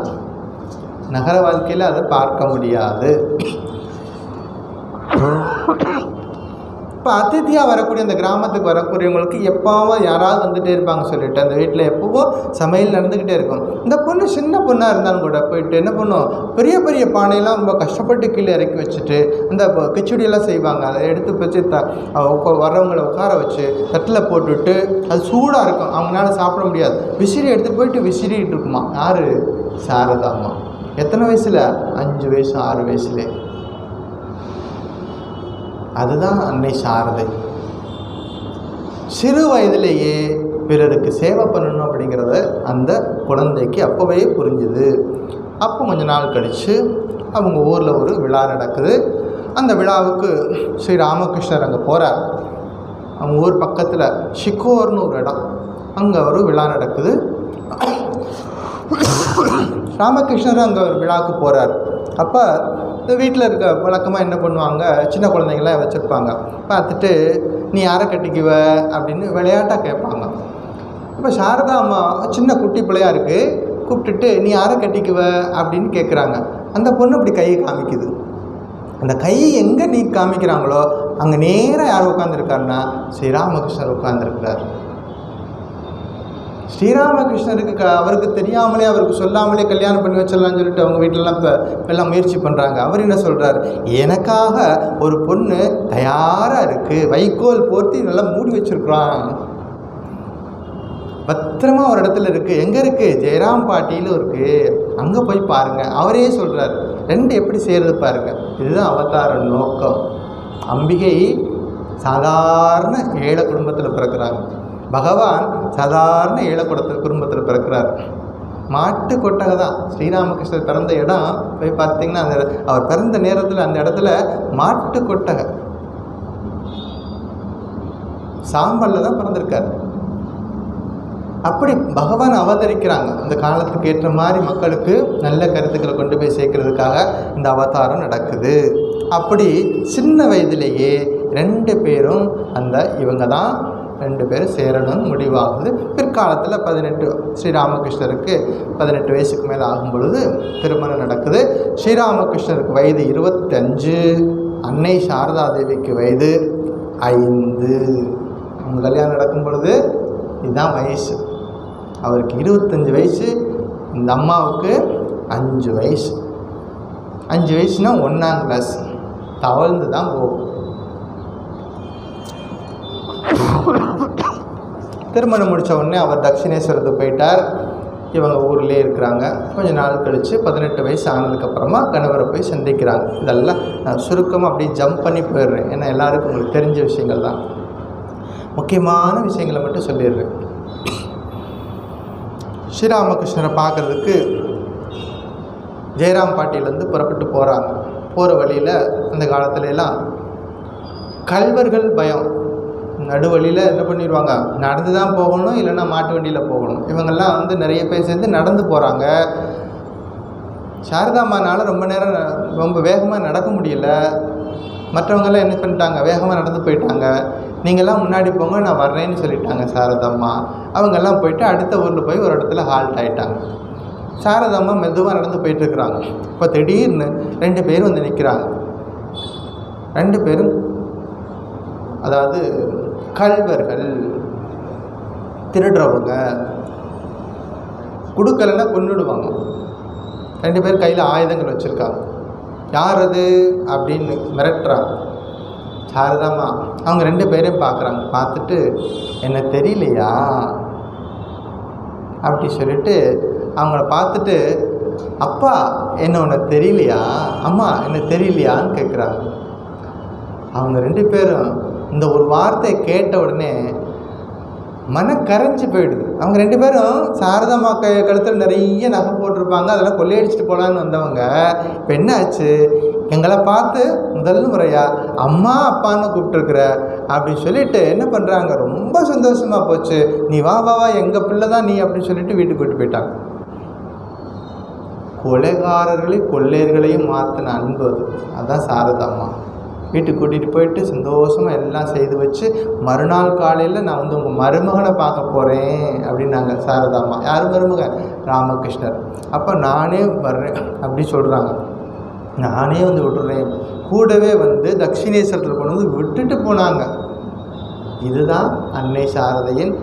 நகர வாழ்க்கையில் அதை பார்க்க முடியாது. இப்போ அதித்தியாக வரக்கூடிய அந்த கிராமத்துக்கு வரக்கூடியவங்களுக்கு எப்போவும் யாராவது வந்துகிட்டே இருப்பாங்க சொல்லிட்டு, அந்த வீட்டில் எப்போவும் சமையல் நடந்துக்கிட்டே இருக்கும். இந்த பொண்ணு சின்ன பொண்ணாக இருந்தாலும் கூட போயிட்டு என்ன பண்ணும்? பெரிய பெரிய பானையெல்லாம் ரொம்ப கஷ்டப்பட்டு கீழே இறக்கி வச்சுட்டு இந்த கிச்சடியெல்லாம் செய்வாங்க. அதை எடுத்து வச்சு வர்றவங்களை உட்கார வச்சு தட்டில் போட்டுவிட்டு, அது சூடாக இருக்கும், அவங்களால சாப்பிட முடியாது, விசிறி எடுத்து போயிட்டு விசிறிட்டு இருக்குமா. யார்? சாரதாம்மா. எத்தனை வயசில்? 5 வயசு 6 வயசுலே. அதுதான் அன்னை சாரதை. சிறு வயதிலேயே பிறருக்கு சேவை பண்ணணும் அப்படிங்கிறத அந்த குழந்தைக்கு அப்போவே புரிஞ்சுது. அப்போ கொஞ்ச நாள் கழித்து அவங்க ஊரில் ஒரு விழா நடக்குது. அந்த விழாவுக்கு ஸ்ரீ ராமகிருஷ்ணர் அங்கே போகிறார். அவங்க ஊர் பக்கத்தில் ஷிக்கோர்னு ஒரு இடம், அங்கே ஒரு விழா நடக்குது. ராமகிருஷ்ணர் அங்கே ஒரு விழாவுக்கு போகிறார். அப்போ இந்த வீட்டில் இருக்க வழக்கமாக என்ன பண்ணுவாங்க? சின்ன குழந்தைங்களாம் வச்சுருப்பாங்க. பார்த்துட்டு நீ யாரை கட்டிக்குவ அப்படின்னு விளையாட்டாக கேட்பாங்க. இப்போ சாரதா அம்மா சின்ன குட்டி பிள்ளையாக இருக்குது, கூப்பிட்டுட்டு நீ யாரை கட்டிக்குவ அப்படின்னு கேட்குறாங்க. அந்த பொண்ணு அப்படி கையை காமிக்குது. அந்த கையை எங்கே நீ காமிக்கிறாங்களோ அங்கே நேராக யார் உட்காந்துருக்காருன்னா ஸ்ரீராமகிருஷ்ணர் உட்காந்துருக்கிறார். ஸ்ரீராமகிருஷ்ணருக்கு அவருக்கு தெரியாமலே, அவருக்கு சொல்லாமலே கல்யாணம் பண்ணி வச்சிடலான்னு சொல்லிட்டு அவங்க வீட்டிலலாம் இப்போ எல்லாம் முயற்சி பண்ணுறாங்க. அவர் என்ன சொல்கிறார்? எனக்காக ஒரு பொண்ணு தயாராக இருக்குது, வைக்கோல் போர்த்தி நல்லா மூடி வச்சுருக்குறான், பத்திரமா ஒரு இடத்துல இருக்குது. எங்கே இருக்குது? ஜெயராம் பாட்டியிலும் இருக்குது, அங்கே போய் பாருங்கள். அவரே சொல்கிறார். 2 எப்படி செய்கிறது பாருங்கள். இதுதான் அவதார நோக்கம். அம்பிகை சாதாரண ஏழை குடும்பத்தில் பிறக்கிறாங்க, பகவான் சாதாரண ஏழை குடும்பத்தில் பிறக்கிறார். மாட்டு கொட்டகை தான் ஸ்ரீராமகிருஷ்ணர் பிறந்த இடம். போய் பார்த்தீங்கன்னா அவர் பிறந்த நேரத்தில் அந்த இடத்துல மாட்டு கொட்டகை, சாம்பலில் தான் பிறந்திருக்கார். அப்படி பகவான் அவதரிக்கிறாங்க. அந்த காலத்துக்கு ஏற்ற மாதிரி மக்களுக்கு நல்ல கருத்துக்களை கொண்டு போய் சேர்க்கறதுக்காக இந்த அவதாரம் நடக்குது. அப்படி சின்ன வயதிலேயே 2 பேரும் இவங்க தான் 2 பேரும் சேரணும்னு முடிவாகுது. பிற்காலத்தில் 18 ஸ்ரீராமகிருஷ்ணருக்கு 18 வயசுக்கு மேலே ஆகும் பொழுது திருமணம் நடக்குது. ஸ்ரீராமகிருஷ்ணருக்கு வயது 25, அன்னை சாரதா தேவிக்கு வயது 5. அவங்க கல்யாணம் நடக்கும் பொழுது இதுதான் வயசு. அவருக்கு 25 வயசு, இந்த அம்மாவுக்கு 5 வயசு. 5 வயசுனா 1ஆம் கிளாஸ், தவழ்ந்து தான் போகும். திருமணம் முடித்த உடனே அவர் தட்சிணேஸ்வரத்துக்கு போயிட்டார். இவங்க ஊர்லேயே இருக்கிறாங்க. கொஞ்சம் நாள் கழித்து 18 வயசு ஆனதுக்கப்புறமா கணவரை போய் சந்திக்கிறாங்க. இதெல்லாம் நான் சுருக்கமாக அப்படியே ஜம்ப் பண்ணி போயிடுறேன், ஏன்னா எல்லாருக்கும் உங்களுக்கு தெரிஞ்ச விஷயங்கள் தான். முக்கியமான விஷயங்களை மட்டும் சொல்லிடுறேன். ஸ்ரீராமகிருஷ்ணரை பார்க்குறதுக்கு ஜெயராம் பாட்டியிலேருந்து புறப்பட்டு போகிறாங்க. போகிற வழியில் அந்த காலத்துல எல்லாம் கல்வர்கள் பயம், நடுவழியில் என்ன பண்ணிடுவாங்க, நடந்து தான் போகணும், இல்லைன்னா மாட்டு வண்டியில் போகணும். இவங்கெல்லாம் வந்து நிறைய பேர் சேர்ந்து நடந்து போகிறாங்க. சாரதாம்மானால் ரொம்ப நேரம் ரொம்ப வேகமாக நடக்க முடியல. மற்றவங்கெல்லாம் என்ன பண்ணிட்டாங்க, வேகமாக நடந்து போயிட்டாங்க. நீங்கள்லாம் முன்னாடி போங்க, நான் வர்றேன்னு சொல்லிட்டாங்க சாரதாம்மா. அவங்கெல்லாம் போயிட்டு அடுத்த ஊரில் போய் ஒரு இடத்துல ஹால்ட் ஆகிட்டாங்க. சாரதாம்மா மெதுவாக நடந்து போயிட்டுருக்குறாங்க. இப்போ திடீர்னு 2 பேரும் வந்து நிற்கிறாங்க. 2 பேரும் அதாவது கள்வர்கள், திருடுறவங்க, கொடுக்கலைன்னா கொன்னுடுவாங்க. 2 பேர் கையில் ஆயுதங்கள் வச்சுருக்காங்க. யார் அது அப்படின்னு மிரட்டுறாங்க. சாரதாம்மா அவங்க 2 பேரையும் பார்க்குறாங்க. பார்த்துட்டு என்ன தெரியலையா அப்படி சொல்லிட்டு அவங்கள பார்த்துட்டு, அப்பா என்ன உனக்கு தெரியலையா, அம்மா என்ன தெரியலையான்னு கேட்குறாங்க. அவங்க 2 பேரும் இந்த ஒரு வார்த்தையை கேட்ட உடனே கரைஞ்சி போயிடுது. அவங்க 2 பேரும் சாரதாம்மா கழுத்தில் நிறைய நகை போட்டிருப்பாங்க, அதெல்லாம் கொள்ளையடிச்சிட்டு போகலான்னு வந்தவங்க. இப்போ என்ன ஆச்சு, எங்களை பார்த்து முதல் முறையா அம்மா அப்பான்னு கூப்பிட்டுருக்குற அப்படின்னு சொல்லிட்டு என்ன பண்ணுறாங்க, ரொம்ப சந்தோஷமாக போச்சு, நீ வா வா வா எங்கள் பிள்ளை தான் நீ அப்படின்னு சொல்லிட்டு வீட்டுக்கு கூப்பிட்டு போயிட்டாங்க. கொலைகாரர்களையும் கொள்ளையர்களையும் மாற்றின அன்பு அது. அதுதான் சாரதாம்மா. வீட்டுக்கு கூட்டிகிட்டு போயிட்டு சந்தோஷமாக எல்லாம் செய்து வச்சு மறுநாள் காலையில் நான் வந்து உங்கள் மருமகனை பார்க்க போகிறேன் அப்படின்னாங்க சாரதாம்மா. யார் மருமகன்? ராமகிருஷ்ணர். அப்போ நானே வர்றேன் அப்படி சொல்கிறாங்க. நானே வந்து விட்டுறேன். கூடவே வந்து தட்சிணேஸ்வரத்தில் கொண்டு வந்து விட்டுட்டு போனாங்க. இதுதான் அன்னை சாரதையின்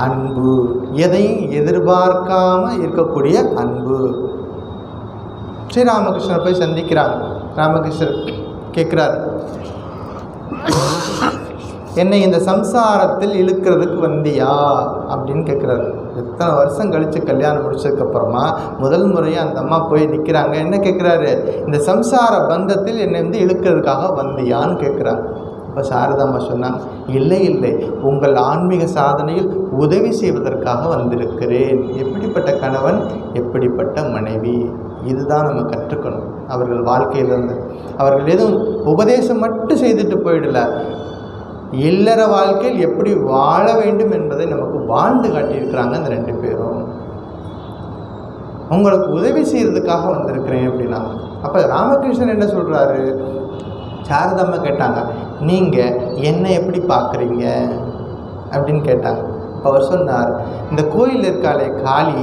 அன்பு. எதையும் எதிர்பார்க்காமல் இருக்கக்கூடிய அன்பு. ஸ்ரீராமகிருஷ்ணர் போய் சந்திக்கிறாங்க. ராமகிருஷ்ணர் கேட்குறார், என்னை இந்த சம்சாரத்தில் இழுக்கிறதுக்கு வந்தியா அப்படின்னு கேட்குறாரு. எத்தனை வருஷம் கழித்து கல்யாணம் முடிச்சதுக்கப்புறமா முதல் முறையாக அந்த அம்மா போய் நிற்கிறாங்க. என்ன கேட்குறாரு, இந்த சம்சார பந்தத்தில் என்னை வந்து இழுக்கிறதுக்காக வந்தியான்னு கேட்குறாங்க. இப்போ சாரதாம்மா சொன்னாங்க, இல்லை இல்லை, உங்கள் ஆன்மீக சாதனையில் உதவி செய்வதற்காக வந்திருக்கிறேன். எப்படிப்பட்ட கணவன், எப்படிப்பட்ட மனைவி, இதுதான் நம்ம கற்றுக்கணும் அவர்கள் வாழ்க்கையிலிருந்து. அவர்கள் எதுவும் உபதேசம் மட்டும் செய்துட்டு போயிடல, இல்லற வாழ்க்கையில் எப்படி வாழ வேண்டும் என்பதை நமக்கு வாழ்ந்து காட்டியிருக்கிறாங்க அந்த 2 பேரும். உங்களுக்கு உதவி செய்கிறதுக்காக வந்திருக்கிறேன் அப்படின்னா. அப்போ ராமகிருஷ்ணன் என்ன சொல்கிறாரு, சாரதாம்மா கேட்டாங்க, நீங்கள் என்ன எப்படி பார்க்குறீங்க அப்படின்னு கேட்டாங்க. அவர் சொன்னார், இந்த கோயில் இருக்காளே காளி,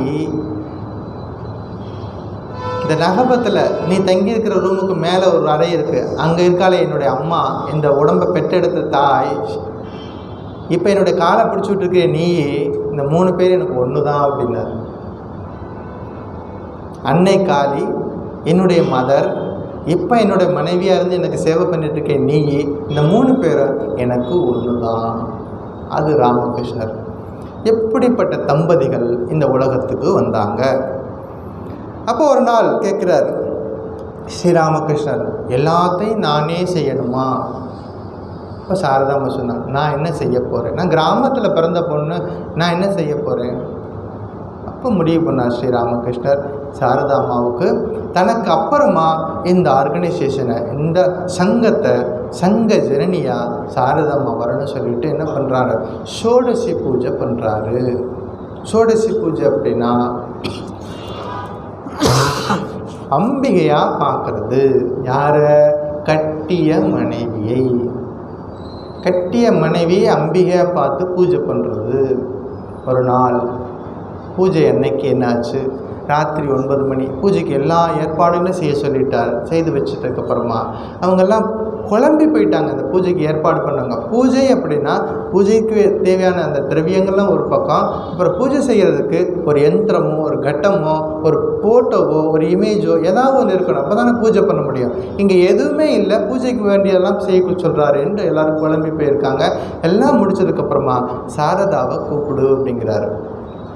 இந்த நகபத்தில் நீ தங்கியிருக்கிற ரூமுக்கு மேலே ஒரு அறை இருக்குது, அங்கே இருக்காளே என்னுடைய அம்மா, இந்த உடம்பை பெற்றெடுத்த தாய், இப்போ என்னுடைய காலை பிடிச்சி விட்டுருக்கிற நீ, இந்த 3 பேர் எனக்கு ஒன்று தான் அப்படின்னார். அன்னை காளி, என்னுடைய மதர், இப்போ என்னுடைய மனைவியாக இருந்து எனக்கு சேவை பண்ணிட்டுருக்கேன் நீ, இந்த 3 பேரும் எனக்கு ஒன்று தான். அது ராமகிருஷ்ணர். எப்படிப்பட்ட தம்பதிகள் இந்த உலகத்துக்கு வந்தாங்க. அப்போ ஒரு நாள் கேட்குறாரு ஸ்ரீராமகிருஷ்ணர், எல்லாத்தையும் நானே செய்யணுமா? இப்போ சாரதாம்மா சொன்னான், நான் என்ன செய்ய போகிறேன், நான் கிராமத்தில் பிறந்த பொண்ணு, நான் என்ன செய்ய போகிறேன்? அப்போ முடிவு பண்ணார் ஸ்ரீராமகிருஷ்ணர், சாரதாம்மாவுக்கு தனக்கு அப்புறமா இந்த ஆர்கனைசேஷனை, இந்த சங்கத்தை, சங்க ஜனனியாக சாரதாம்மா வரணும்னு சொல்லிட்டு என்ன பண்ணுறாரு, ஷோடசி பூஜை பண்ணுறாரு. ஷோடசி பூஜை அப்படின்னா அம்பிகையாக பார்க்கறது. யாரை? கட்டிய மனைவியை. கட்டிய மனைவியை அம்பிகையாக பார்த்து பூஜை பண்ணுறது. ஒரு நாள் பூஜை அன்னைக்கு என்னாச்சு, ராத்திரி 9 மணி பூஜைக்கு எல்லா ஏற்பாடுகளும் செய்ய சொல்லிட்டார். செய்து வச்சதுக்கப்புறமா அவங்கெல்லாம் குழம்பி போயிட்டாங்க. அந்த பூஜைக்கு ஏற்பாடு பண்ணாங்க. பூஜை அப்படின்னா பூஜைக்கு தேவையான அந்த திரவியங்கள்லாம் ஒரு பக்கம், அப்புறம் பூஜை செய்கிறதுக்கு ஒரு யந்திரமோ, ஒரு கட்டமோ, ஒரு ஃபோட்டோவோ, ஒரு இமேஜோ ஏதாவது ஒன்று இருக்கணும். அப்போ தானே பூஜை பண்ண முடியும். இங்கே எதுவுமே இல்லை, பூஜைக்கு வேண்டியதெல்லாம் செய்ய சொல்கிறாரு என்று எல்லோரும் குழம்பி போயிருக்காங்க. எல்லாம் முடிச்சதுக்கப்புறமா சாரதாவை கூப்பிடு அப்படிங்கிறாரு.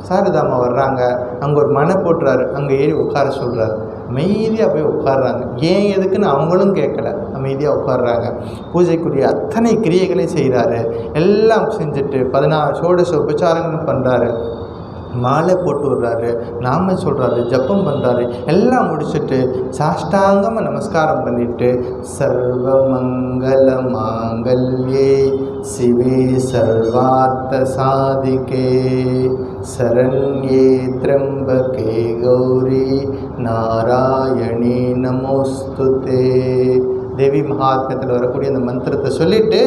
சாரதாம்மா வர்றாங்க. அங்கே ஒரு மனை போட்டுறாரு, அங்கே ஏறி உட்கார சொல்கிறாரு. அமைதியாக போய் உட்காடுறாங்க. ஏன் எதுக்குன்னு அவங்களும் கேட்கல, அமைதியாக உட்காடுறாங்க. பூஜைக்குரிய அத்தனை கிரியைகளையும் செய்கிறாரு. எல்லாம் செஞ்சுட்டு 16 ஷோடச உபச்சாரங்களும் பண்ணுறாரு. மாலை போட்டு விடுறாரு, நாம சொல்கிறாரு, ஜப்பம் பண்ணுறாரு. எல்லாம் முடிச்சுட்டு சாஷ்டாங்கமாக நமஸ்காரம் பண்ணிவிட்டு, சர்வ மங்கள மாங்கல்யே சிவே सर्वार्थ साधिके शरण्ये त्र्यंबके गौरी नारायणी நமோஸ்துதே. தேவி மகாத்மியத்தில் வரக்கூடிய அந்த மந்திரத்தை சொல்லிட்டு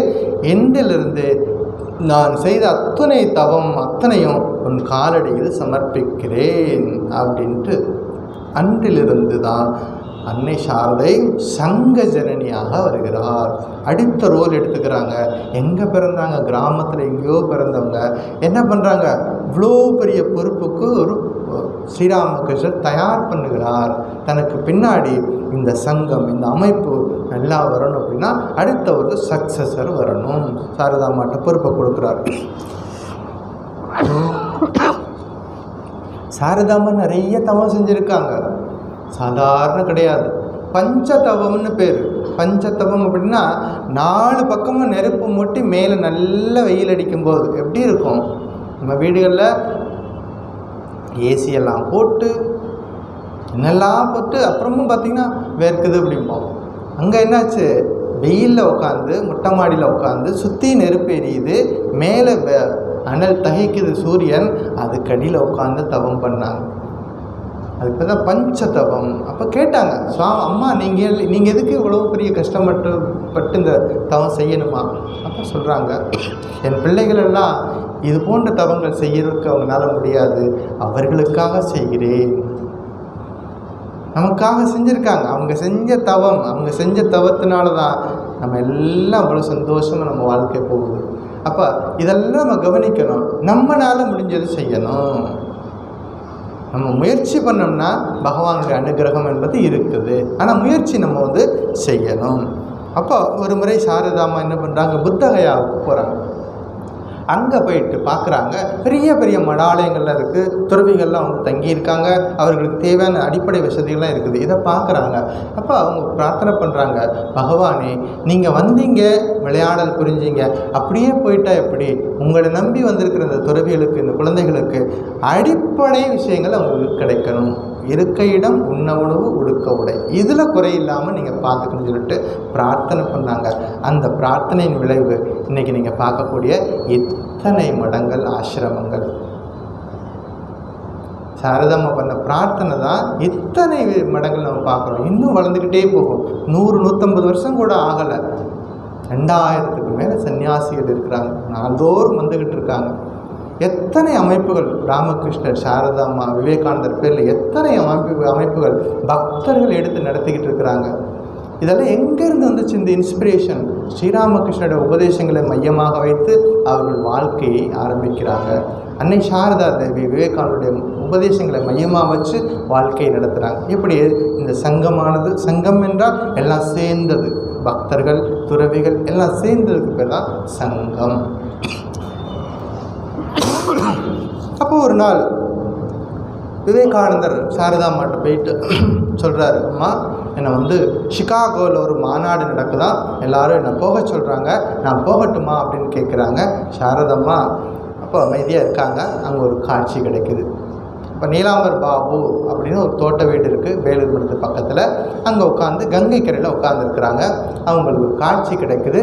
இன்றிலிருந்து நான் செய்த அத்தனை தவம் அத்தனையும் உன் காலடியில் சமர்ப்பிக்கிறேன் அப்படின்ட்டு அன்றிலிருந்து தான் அன்னை சாரதை சங்க ஜனனியாக வருகிறார். அடுத்த ரோல் எடுத்துக்கிறாங்க. எங்கே பிறந்தாங்க? கிராமத்தில் எங்கேயோ பிறந்தவங்க என்ன பண்ணுறாங்க? இவ்வளோ பெரிய பொறுப்புக்கு ஒரு ஸ்ரீராமகிருஷ்ணர் தயார் பண்ணுகிறார். தனக்கு பின்னாடி இந்த சங்கம், இந்த அமைப்பு நல்லா வரணும் அப்படின்னா அடுத்த ஒரு சக்சஸர் வரணும். சாரதாமாட்ட பொறுப்பை கொடுக்குறார். சாரதாமா நிறைய தவம் செஞ்சுருக்காங்க, சாதாரண கிடையாது. பஞ்சதவம்னு பேர். பஞ்சதவம் அப்படின்னா 4 பக்கமும் நெருப்பு மூட்டி மேலே நல்ல வெயில் அடிக்கும்போது எப்படி இருக்கும்? நம்ம வீடுகளில் ஏசியெல்லாம் போட்டு என்னெல்லாம் போட்டு அப்புறமும் பார்த்திங்கன்னா வேர்க்குது அப்படிம்போம். அங்கே என்னாச்சு? வெயிலில் உட்காந்து மொட்டை மாடியில் உட்காந்து சுற்றி நெருப்பு எரியுது, மேலே அனல் தகைக்குது சூரியன், அதுக்கடியில் உட்காந்து தவம் பண்ணாங்க. அதுக்கு பேர் தான் பஞ்சதவம். அப்போ கேட்டாங்க, அம்மா நீங்கள் எதுக்கு இவ்வளோ பெரிய கஷ்டப்பட்டு இந்த தவம் செய்யணுமா? அப்போ சொல்கிறாங்க, என் பிள்ளைகளெல்லாம் இது போன்ற தவங்கள் செய்யறதுக்கு அவங்களால முடியாது, அவர்களுக்காக செய்கிறேன். நமக்காக செஞ்சுருக்காங்க. அவங்க செஞ்ச தவத்தினால தான் நம்ம எல்லாம் அவ்வளோ சந்தோஷமாக நம்ம வாழ்க்கை போகுது. அப்போ இதெல்லாம் நம்ம கவனிக்கணும். நம்மளால் முடிஞ்சது செய்யணும். நம்ம முயற்சி பண்ணோம்னா பகவானுடைய அனுகிரகம் என்பது இருக்குது. ஆனால் முயற்சி நம்ம செய்யணும். அப்போ ஒரு முறை சாரதாமா என்ன பண்ணுறாங்க? புத்தகயாவுக்கு போகிறாங்க. அங்கே போயிட்டு பார்க்குறாங்க, பெரிய பெரிய மடாலயங்கள்லாம் இருக்குது, துறவிகள்லாம் தங்கியிருக்காங்க, அவர்களுக்கு தேவையான அடிப்படை வசதிகள்லாம் இருக்குது. இதை பார்க்குறாங்க. அப்போ அவங்க பிரார்த்தனை பண்ணுறாங்க, பகவானே நீங்கள் வந்தீங்க, விளையாடல் புரிஞ்சிங்க, அப்படியே போயிட்டா எப்படி? உங்களை நம்பி வந்திருக்கிற இந்த துறவிகளுக்கு, இந்த குழந்தைகளுக்கு அடிப்படை விஷயங்கள் அவங்களுக்கு கிடைக்கணும். இருக்க இடம், உண்ண உணவு, உடுக்க உடை, இதில் குறையில்லாமல் நீங்கள் பார்த்துக்கணும்னு சொல்லிட்டு பிரார்த்தனை பண்ணாங்க. அந்த பிரார்த்தனையின் விளைவு இன்றைக்கி நீங்கள் பார்க்கக்கூடிய இத்தனை மடங்கள், ஆசிரமங்கள். சாரதாம்மா பண்ண பிரார்த்தனை தான் இத்தனை மடங்கள் நம்ம பார்க்குறோம். இன்னும் வளர்ந்துக்கிட்டே போகும். 100-150 வருஷம் கூட ஆகலை. 2000க்கு மேலே சன்னியாசிகள் இருக்கிறாங்க, நாள்தோறும் வந்துக்கிட்டு இருக்காங்க. எத்தனை அமைப்புகள், ராமகிருஷ்ணர், சாரதாம்மா, விவேகானந்தர் பேரில் எத்தனை அமைப்புகள் பக்தர்கள் எடுத்து நடத்திக்கிட்டு இருக்கிறாங்க. இதெல்லாம் எங்கேருந்து வந்துச்சு இந்த இன்ஸ்பிரேஷன்? ஸ்ரீராமகிருஷ்ணரோட உபதேசங்களை மையமாக வைத்து அவர்கள் வாழ்க்கையை ஆரம்பிக்கிறாங்க. அன்னை சாரதா தேவி விவேகானந்தருடைய உபதேசங்களை மையமாக வச்சு வாழ்க்கையை நடத்துகிறாங்க. எப்படி இந்த சங்கமானது, சங்கம் என்றால் எல்லாம் சேர்ந்தது, பக்தர்கள், துறவிகள் எல்லாம் சேர்ந்ததுக்கு பேர் தான் சங்கம். அப்போ ஒரு நாள் விவேகானந்தர் சாரதாம்மாட்ட போயிட்டு சொல்கிறாரு, அம்மா என்னை சிகாகோவில் ஒரு மாநாடு நடக்குதான், எல்லாரும் என்னை போக சொல்கிறாங்க, நான் போகட்டுமா அப்படின்னு கேட்குறாங்க. சாரதாம்மா அப்போ அமைதியாக இருக்காங்க. அங்கே ஒரு காட்சி கிடைக்குது. இப்போ நீலாம்பர் பாபு அப்படின்னு ஒரு தோட்ட வீடு இருக்குது வேலூர் மடத்து பக்கத்தில். அங்கே உட்காந்து கங்கை கரையில் உட்காந்துருக்குறாங்க. அவங்களுக்கு ஒரு காட்சி கிடைக்குது.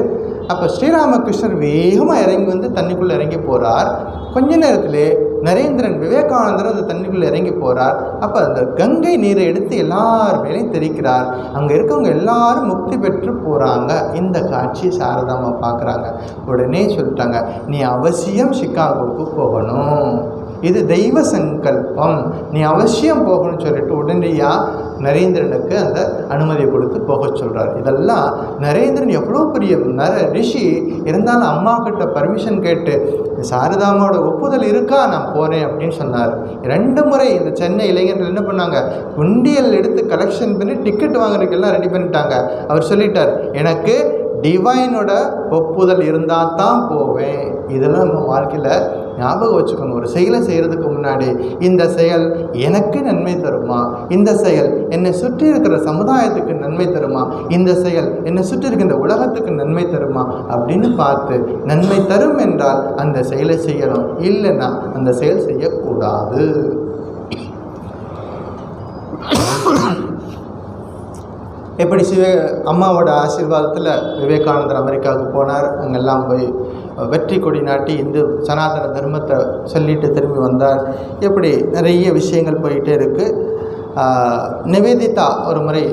அப்போ ஸ்ரீராமகிருஷ்ணர் வேகமாக இறங்கி தண்ணிக்குள்ளே இறங்கி போகிறார். கொஞ்ச நேரத்திலே நரேந்திரன், விவேகானந்தர் அந்த தண்ணிக்குள்ளே இறங்கி போகிறார். அப்போ அந்த கங்கை நீரை எடுத்து எல்லார் மேலேயும் தெரிக்கிறார். அங்கே இருக்கவங்க எல்லாரும் முக்தி பெற்று போகிறாங்க. இந்த காட்சி சாரதாம்மா பார்க்குறாங்க. உடனே சொல்லிட்டாங்க, நீ அவசியம் சிகாகோவுக்கு போகணும், இது தெய்வ சங்கல்பம், நீ அவசியம் போகணும்னு சொல்லிட்டு உடனடியாக நரேந்திரனுக்கு அந்த அனுமதியை கொடுத்து போக சொல்கிறார். இதெல்லாம் நரேந்திரன் எவ்வளோ பெரிய ரிஷி இருந்தாலும் அம்மா கிட்ட பர்மிஷன் கேட்டு சாரதாமாவோட ஒப்புதல் இருக்கா, நான் போகிறேன் அப்படின்னு சொன்னார். 2 முறை இந்த சென்னை இளைஞர்கள் என்ன பண்ணாங்க, உண்டியல் எடுத்து கலெக்ஷன் பண்ணி டிக்கெட் வாங்குறதுக்கு எல்லாம் ரெடி பண்ணிட்டாங்க. அவர் சொல்லிட்டார், எனக்கு டிவைனோட ஒப்புதல் இருந்தால் தான் போவேன். இதெல்லாம் நம்ம வாழ்க்கையில் ஞாபகம் வச்சுக்கணும். ஒரு செயலை செய்கிறதுக்கு முன்னாடி இந்த செயல் எனக்கு நன்மை தருமா, இந்த செயல் என்னை சுற்றி இருக்கிற சமுதாயத்துக்கு நன்மை தருமா, இந்த செயல் என்னை சுற்றி இருக்கின்ற உலகத்துக்கு நன்மை தருமா அப்படின்னு பார்த்து நன்மை தரும் என்றால் அந்த செயலை செய்யணும், இல்லைன்னா அந்த செயல் செய்யக்கூடாது. எப்படி அம்மாவோட ஆசீர்வாதத்தில் விவேகானந்தர் அமெரிக்காவுக்கு போனார். அங்கெல்லாம் போய் வெற்றி கொடி நாட்டி இந்து சனாதன தர்மத்தை சொல்லிட்டு திரும்பி வந்தார். எப்படி நிறைய விஷயங்கள் போயிட்டே இருக்குது. நிவேதிதா ஒரு முறை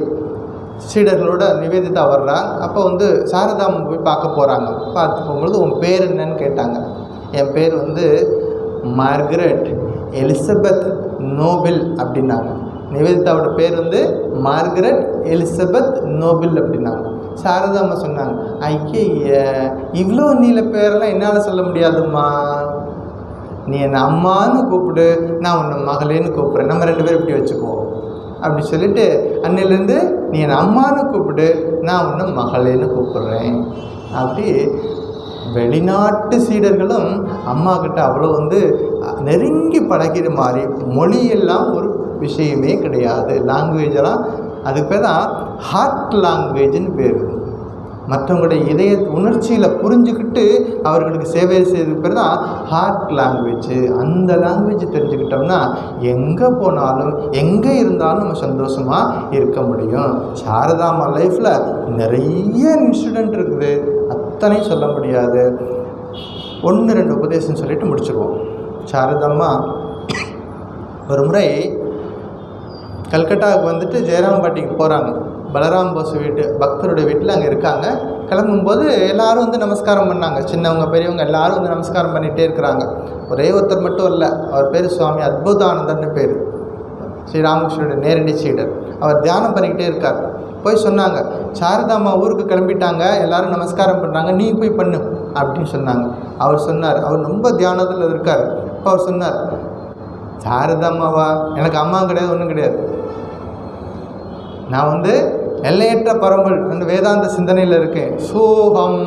சீடர்களோட நிவேதிதா வர்றா. அப்போ சாரதாம் போய் பார்க்க போகிறாங்க. பார்த்து போகும்பொழுது உன் பேர் என்னன்னு கேட்டாங்க. என் பேர் மார்கரெட் எலிசபெத் நோபல் அப்படின்னாங்க. நிவேதிதாவோட பேர் மார்கரெட் எலிசபெத் நோபல் அப்படின்னாங்க. சாரதாம்மா சொன்னாங்க, ஐய இவ்வளோ நீல பேரெல்லாம் என்னால் சொல்ல முடியாதும்மா, நீ என்னை அம்மான்னு கூப்பிடு, நான் உன்னை மகளேன்னு கூப்பிட்றேன், நம்ம 2 பேரும் இப்படி வச்சுக்குவோம் அப்படி சொல்லிட்டு அன்னையிலேருந்து நீ என்னை அம்மான்னு கூப்பிடு, நான் உன்னை மகளேன்னு கூப்பிட்றேன். அப்படி வெளிநாட்டு சீடர்களும் அம்மா கிட்ட அவ்வளோ நெருங்கி பழகிற மாதிரி, மொழியெல்லாம் ஒரு விஷயமே கிடையாது. லாங்குவேஜெல்லாம் அதுக்கு பேர் தான் ஹார்ட் லாங்குவேஜ்னு பேர். மற்றவங்களுடைய இதய உணர்ச்சியில் புரிஞ்சுக்கிட்டு அவர்களுக்கு சேவை செய்யறதுக்கு பேர் தான் ஹார்ட் லாங்குவேஜ். அந்த லாங்குவேஜ் தெரிஞ்சுக்கிட்டோம்னா எங்கே போனாலும் எங்கே இருந்தாலும் நம்ம சந்தோஷமாக இருக்க முடியும். சாரதாம்மா லைஃப்பில் நிறைய இன்சிடெண்ட் இருக்குது, அத்தனையும் சொல்ல முடியாது. 1-2 உபதேசம் சொல்லிட்டு முடிச்சுக்குவோம். சாரதாம்மா ஒரு முறை கல்கட்டாவுக்கு ஜெயராம்பாட்டிக்கு போகிறாங்க. பலராம் போஸ் பக்தருடைய வீட்டில் அங்கே இருக்காங்க. கிளம்பும்போது எல்லோரும் நமஸ்காரம் பண்ணாங்க. சின்னவங்க பெரியவங்க எல்லோரும் நமஸ்காரம் பண்ணிகிட்டே இருக்கிறாங்க. ஒரே ஒருத்தர் மட்டும் இல்லை, அவர் பேர் சுவாமி அத்புதானந்தர்னு பேர், ஸ்ரீராமகிருஷ்ணனுடைய நேரடி சீடர். அவர் தியானம் பண்ணிக்கிட்டே இருக்கார். போய் சொன்னாங்க, சாரதாம்மா ஊருக்கு கிளம்பிட்டாங்க, எல்லோரும் நமஸ்காரம் பண்ணுறாங்க, நீ போய் பண்ணு அப்படின்னு சொன்னாங்க. அவர் சொன்னார், அவர் ரொம்ப தியானத்தில் இருக்கார். இப்போ அவர் சொன்னார், சாரதாம்மாவா, எனக்கு அம்மா கிடையாது, ஒன்றும் கிடையாது, நான் எல்லையற்ற பரம்பொருள், அந்த வேதாந்த சிந்தனையில் இருக்கேன். சோகம்,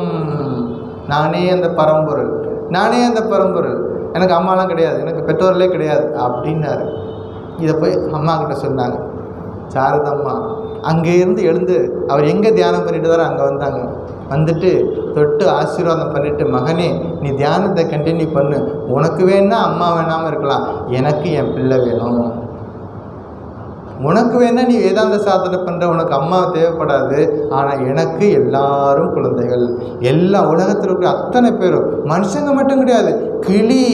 நானே அந்த பரம்பொருள், நானே அந்த பரம்பொருள், எனக்கு அம்மாலாம் கிடையாது, எனக்கு பெற்றோர்களே கிடையாது அப்படின்னாரு. இதை போய் அம்மா கிட்ட சொன்னாங்க. சாரதாம்மா அங்கேருந்து எழுந்து அவர் எங்கே தியானம் பண்ணிட்டு வர அங்கே வந்தாங்க. வந்துட்டு தொட்டு ஆசீர்வாதம் பண்ணிவிட்டு, மகனே நீ தியானத்தை கண்டினியூ பண்ணு, உனக்கு வேணா அம்மா வேணாமல் இருக்கலாம், எனக்கு என் பிள்ளை வேணும். உனக்கு வேணா நீ வேதாந்த சாதனை பண்ணுற, உனக்கு அம்மா தேவைப்படாது, ஆனால் எனக்கு எல்லாரும் குழந்தைகள், எல்லா உலகத்தில் இருக்கிற அத்தனை பேரும், மனுஷங்க மட்டும் கிடையாது, கிளி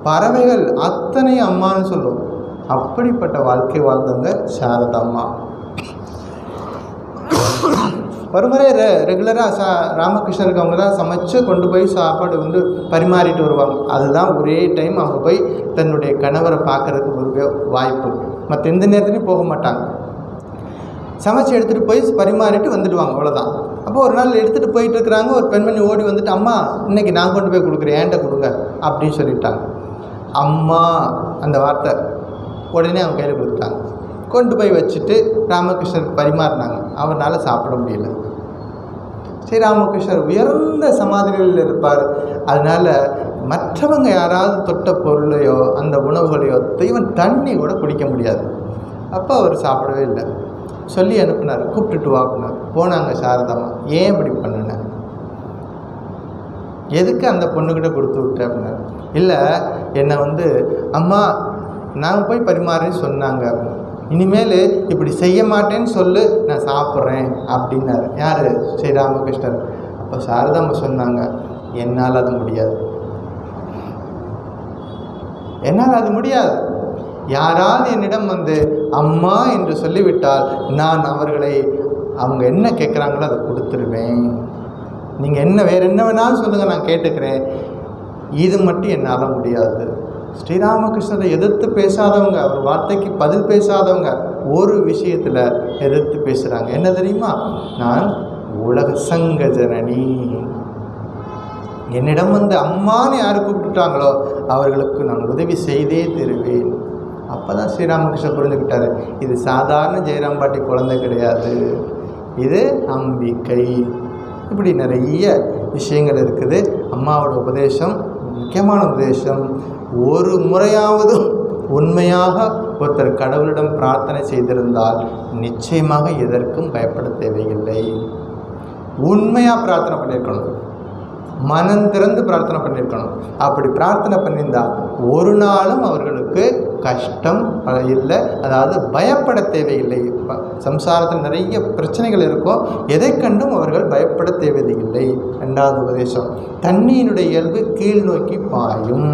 பறவைகள் அத்தனையும் அம்மான்னு சொல்லும். அப்படிப்பட்ட வாழ்க்கை வாழ்ந்தவங்க சாரதாம்மா. ஒரு முறை ரெகுலராக ராமகிருஷ்ணருக்கு அவங்க தான் சமைச்சு கொண்டு போய் சாப்பாடு பரிமாறிட்டு வருவாங்க. அதுதான் ஒரே டைம் அவங்க போய் தன்னுடைய கணவரை பார்க்குறதுக்கு ஒரு வாய்ப்பு. மற்ற எந்த நேரத்துலையும் போக மாட்டாங்க. சமைச்சு எடுத்துகிட்டு போய் பரிமாறிட்டு வந்துடுவாங்க, அவ்வளோதான். அப்போ ஒரு நாள் எடுத்துகிட்டு போயிட்டு இருக்கிறாங்க. ஒரு பெண்மணி ஓடி வந்துட்டு, அம்மா இன்றைக்கி நான் கொண்டு போய் கொடுக்குறேன், ஏன்ட்ட கொடுங்க அப்படின்னு சொல்லிட்டாங்க. அம்மா அந்த வார்த்தை உடனே அவங்க கையில் கொடுத்துட்டாங்க. கொண்டு போய் வச்சுட்டு ராமகிருஷ்ணருக்கு பரிமாறினாங்க. அவரால் சாப்பிட முடியல. ஸ்ரீராமகிருஷ்ணர் உயர்ந்த சமாதிகளில் இருப்பார். அதனால் மற்றவங்க யாராவது தொட்ட பொருளையோ அந்த உணவுகளையோ இவன் தண்ணி கூட குடிக்க முடியாது. அப்போ அவர் சாப்பிடவே இல்லை. சொல்லி அனுப்புனார், கூப்பிட்டுட்டு வாப்பினார். போனாங்க சாரதாம்மா. ஏன் இப்படி பண்ணினேன், எதுக்கு அந்த பொண்ணுக்கிட்ட கொடுத்து விட்டேன் அப்படின்னாரு. இல்லை, என்னை அம்மா நாங்கள் போய் பரிமாறேன்னு சொன்னாங்க, இனிமேல் இப்படி செய்ய மாட்டேன்னு சொல்லு, நான் சாப்பிட்றேன் அப்படின்னாரு. யார்? ஸ்ரீராமகிருஷ்ணர். அப்போ சாரதாம்மா சொன்னாங்க, என்னால் அது முடியாது, என்னால் அது முடியாது. யாராவது என்னிடம் அம்மா என்று சொல்லிவிட்டால் நான் அவர்களை அவங்க என்ன கேட்குறாங்களோ அதை கொடுத்துருவேன். நீங்கள் என்ன வேறு என்ன வேணாலும் சொல்லுங்கள், நான் கேட்டுக்கிறேன், இது மட்டும் என்னால் முடியாது. ஸ்ரீராமகிருஷ்ணரை எதிர்த்து பேசாதவங்க, அவர் வார்த்தைக்கு பதில் பேசாதவங்க ஒரு விஷயத்தில் எதிர்த்து பேசுகிறாங்க. என்ன தெரியுமா? நான் உலக சங்க ஜனனி, என்னிடம் அம்மான்னு யார் கூப்பிட்டுட்டாங்களோ அவர்களுக்கு நான் உதவி செய்தே தருவேன். அப்போ தான் ஸ்ரீராமகிருஷ்ணர் புரிஞ்சுக்கிட்டாரு, இது சாதாரண ஜெயராம்பாட்டி குழந்தை கிடையாது, இது அம்பிகை. இப்படி நிறைய விஷயங்கள் இருக்குது. அம்மாவோட உபதேசம் முக்கியமான உபதேசம். ஒரு முறையாவது உண்மையாக ஒருத்தர் கடவுளிடம் பிரார்த்தனை செய்திருந்தால் நிச்சயமாக எதற்கும் பயப்பட தேவையில்லை. உண்மையாக பிரார்த்தனை பண்ணியிருக்கணும், மனம் திறந்து பிரார்த்தனை பண்ணியிருக்கணும். அப்படி பிரார்த்தனை பண்ணியிருந்தால் ஒரு நாளும் அவர்களுக்கு கஷ்டம் இல்லை, அதாவது பயப்பட தேவையில்லை. சம்சாரத்தில் நிறைய பிரச்சனைகள் இருக்கும், எதை கண்டும் அவர்கள் பயப்பட தேவையில்லை. ரெண்டாவது உபதேசம், தண்ணியினுடைய இயல்பு கீழ் நோக்கி பாயும்.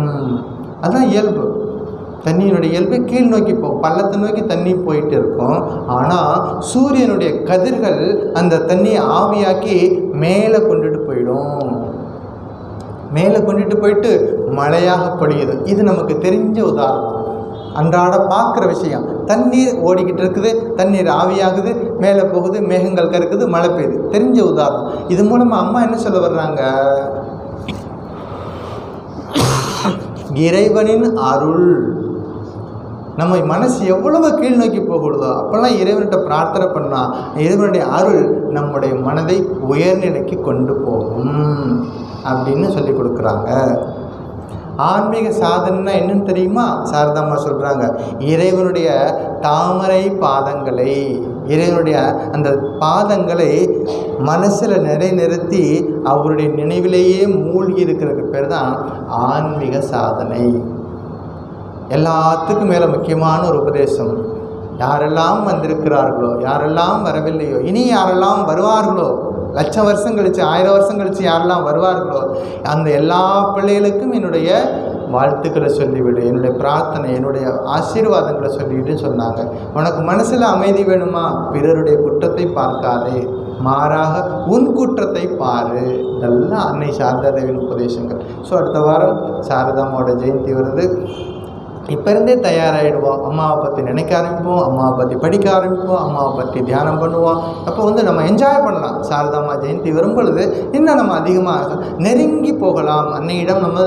அதுதான் இயல்பு. தண்ணியினுடைய இயல்பு கீழ் நோக்கி போகும், பள்ளத்தை நோக்கி தண்ணி போயிட்டு இருக்கும். ஆனால் சூரியனுடைய கதிர்கள் அந்த தண்ணியை ஆவியாக்கி மேலே கொண்டுட்டு போயிடும். மேலே கொண்டுட்டு போயிட்டு மழையாக பொழியுது. இது நமக்கு தெரிஞ்ச உதாரணம், அன்றாட பார்க்குற விஷயம். தண்ணீர் ஓடிக்கிட்டு இருக்குது, தண்ணீர் ஆவியாகுது, மேலே போகுது, மேகங்கள் கருக்குது, மழை பெய்யுது. தெரிஞ்ச உதாரணம். இது மூலமாக அம்மா என்ன சொல்ல வர்றாங்க? இறைவனின் அருள். நம்ம மனசு எவ்வளவு கீழ் நோக்கி போகக்கூடாதோ அப்போல்லாம் இறைவன்கிட்ட பிரார்த்தனை பண்ணால் இறைவனுடைய அருள் நம்முடைய மனதை உயர்நிலைக்கு கொண்டு போகும் அப்படின்னு சொல்லி கொடுக்குறாங்க. ஆன்மீக சாதனைனா என்னன்னு தெரியுமா? சாரதாம்மா சொல்கிறாங்க, இறைவனுடைய தாமரை பாதங்களை, இறைவனுடைய அந்த பாதங்களை மனசில் நிறுத்தி அவருடைய நினைவிலேயே மூழ்கி இருக்கிறதுக்கு பேர் தான் ஆன்மீக சாதனை. எல்லாத்துக்கும் மேலே முக்கியமான ஒரு உபதேசம், யாரெல்லாம் வந்திருக்கிறார்களோ, யாரெல்லாம் வரவில்லையோ, இனி யாரெல்லாம் வருவார்களோ, லட்சம் வருஷம் கழித்து 1000 வருஷம் கழித்து யாரெல்லாம் வருவார்களோ, அந்த எல்லா பிள்ளைகளுக்கும் என்னுடைய வாழ்த்துக்களை சொல்லிவிடு, என்னுடைய பிரார்த்தனை, என்னுடைய ஆசீர்வாதங்களை சொல்லிவிட்டு சொன்னாங்க. உனக்கு மனசில் அமைதி வேணுமா? பிறருடைய குற்றத்தை பார்க்காதே, மாறாக உன் குற்றத்தை பாரு. இதெல்லாம் அன்னை சாரதா தேவியின் உபதேசங்கள். ஸோ அடுத்த வாரம் சாரதாம்மாவோட ஜெயந்தி வருது. இப்போ இருந்தே தயாராகிடுவோம். அம்மாவை பற்றி நினைக்க ஆரம்பிப்போம், அம்மாவை பற்றி படிக்க ஆரம்பிப்போம், அம்மாவை பற்றி தியானம் பண்ணுவோம். அப்போ நம்ம என்ஜாய் பண்ணலாம். சாரதாம்மா ஜெயந்தி வரும் பொழுது இன்னும் நம்ம அதிகமாக நெருங்கி போகலாம், அன்னையிடம் நம்ம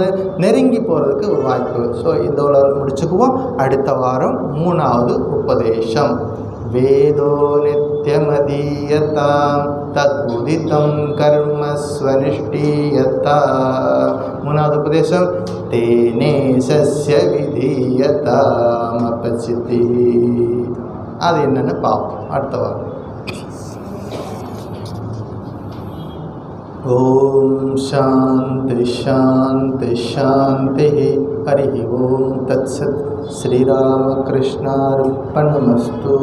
நெருங்கி போகிறதுக்கு ஒரு வாய்ப்பு. ஸோ இதோட முடிச்சுக்குவோம். அடுத்த வாரம் 3வது உபதேசம், வேதோ நித்யமதீயதாம் தத்உதிதம் கர்ம ஸ்வனிஷ்டீயதா. 3வது உபதேசம், தேனே சஸ்ய விதீயதாம் அபசித்தி. அது என்னன்னு பார்ப்போம் அடுத்த வாரம். ஓம் சாந்தி சாந்தி சாந்தி. ஹரி ஓம் தத்சத். ஸ்ரீராமகிருஷ்ணார்ப்பணமஸ்து.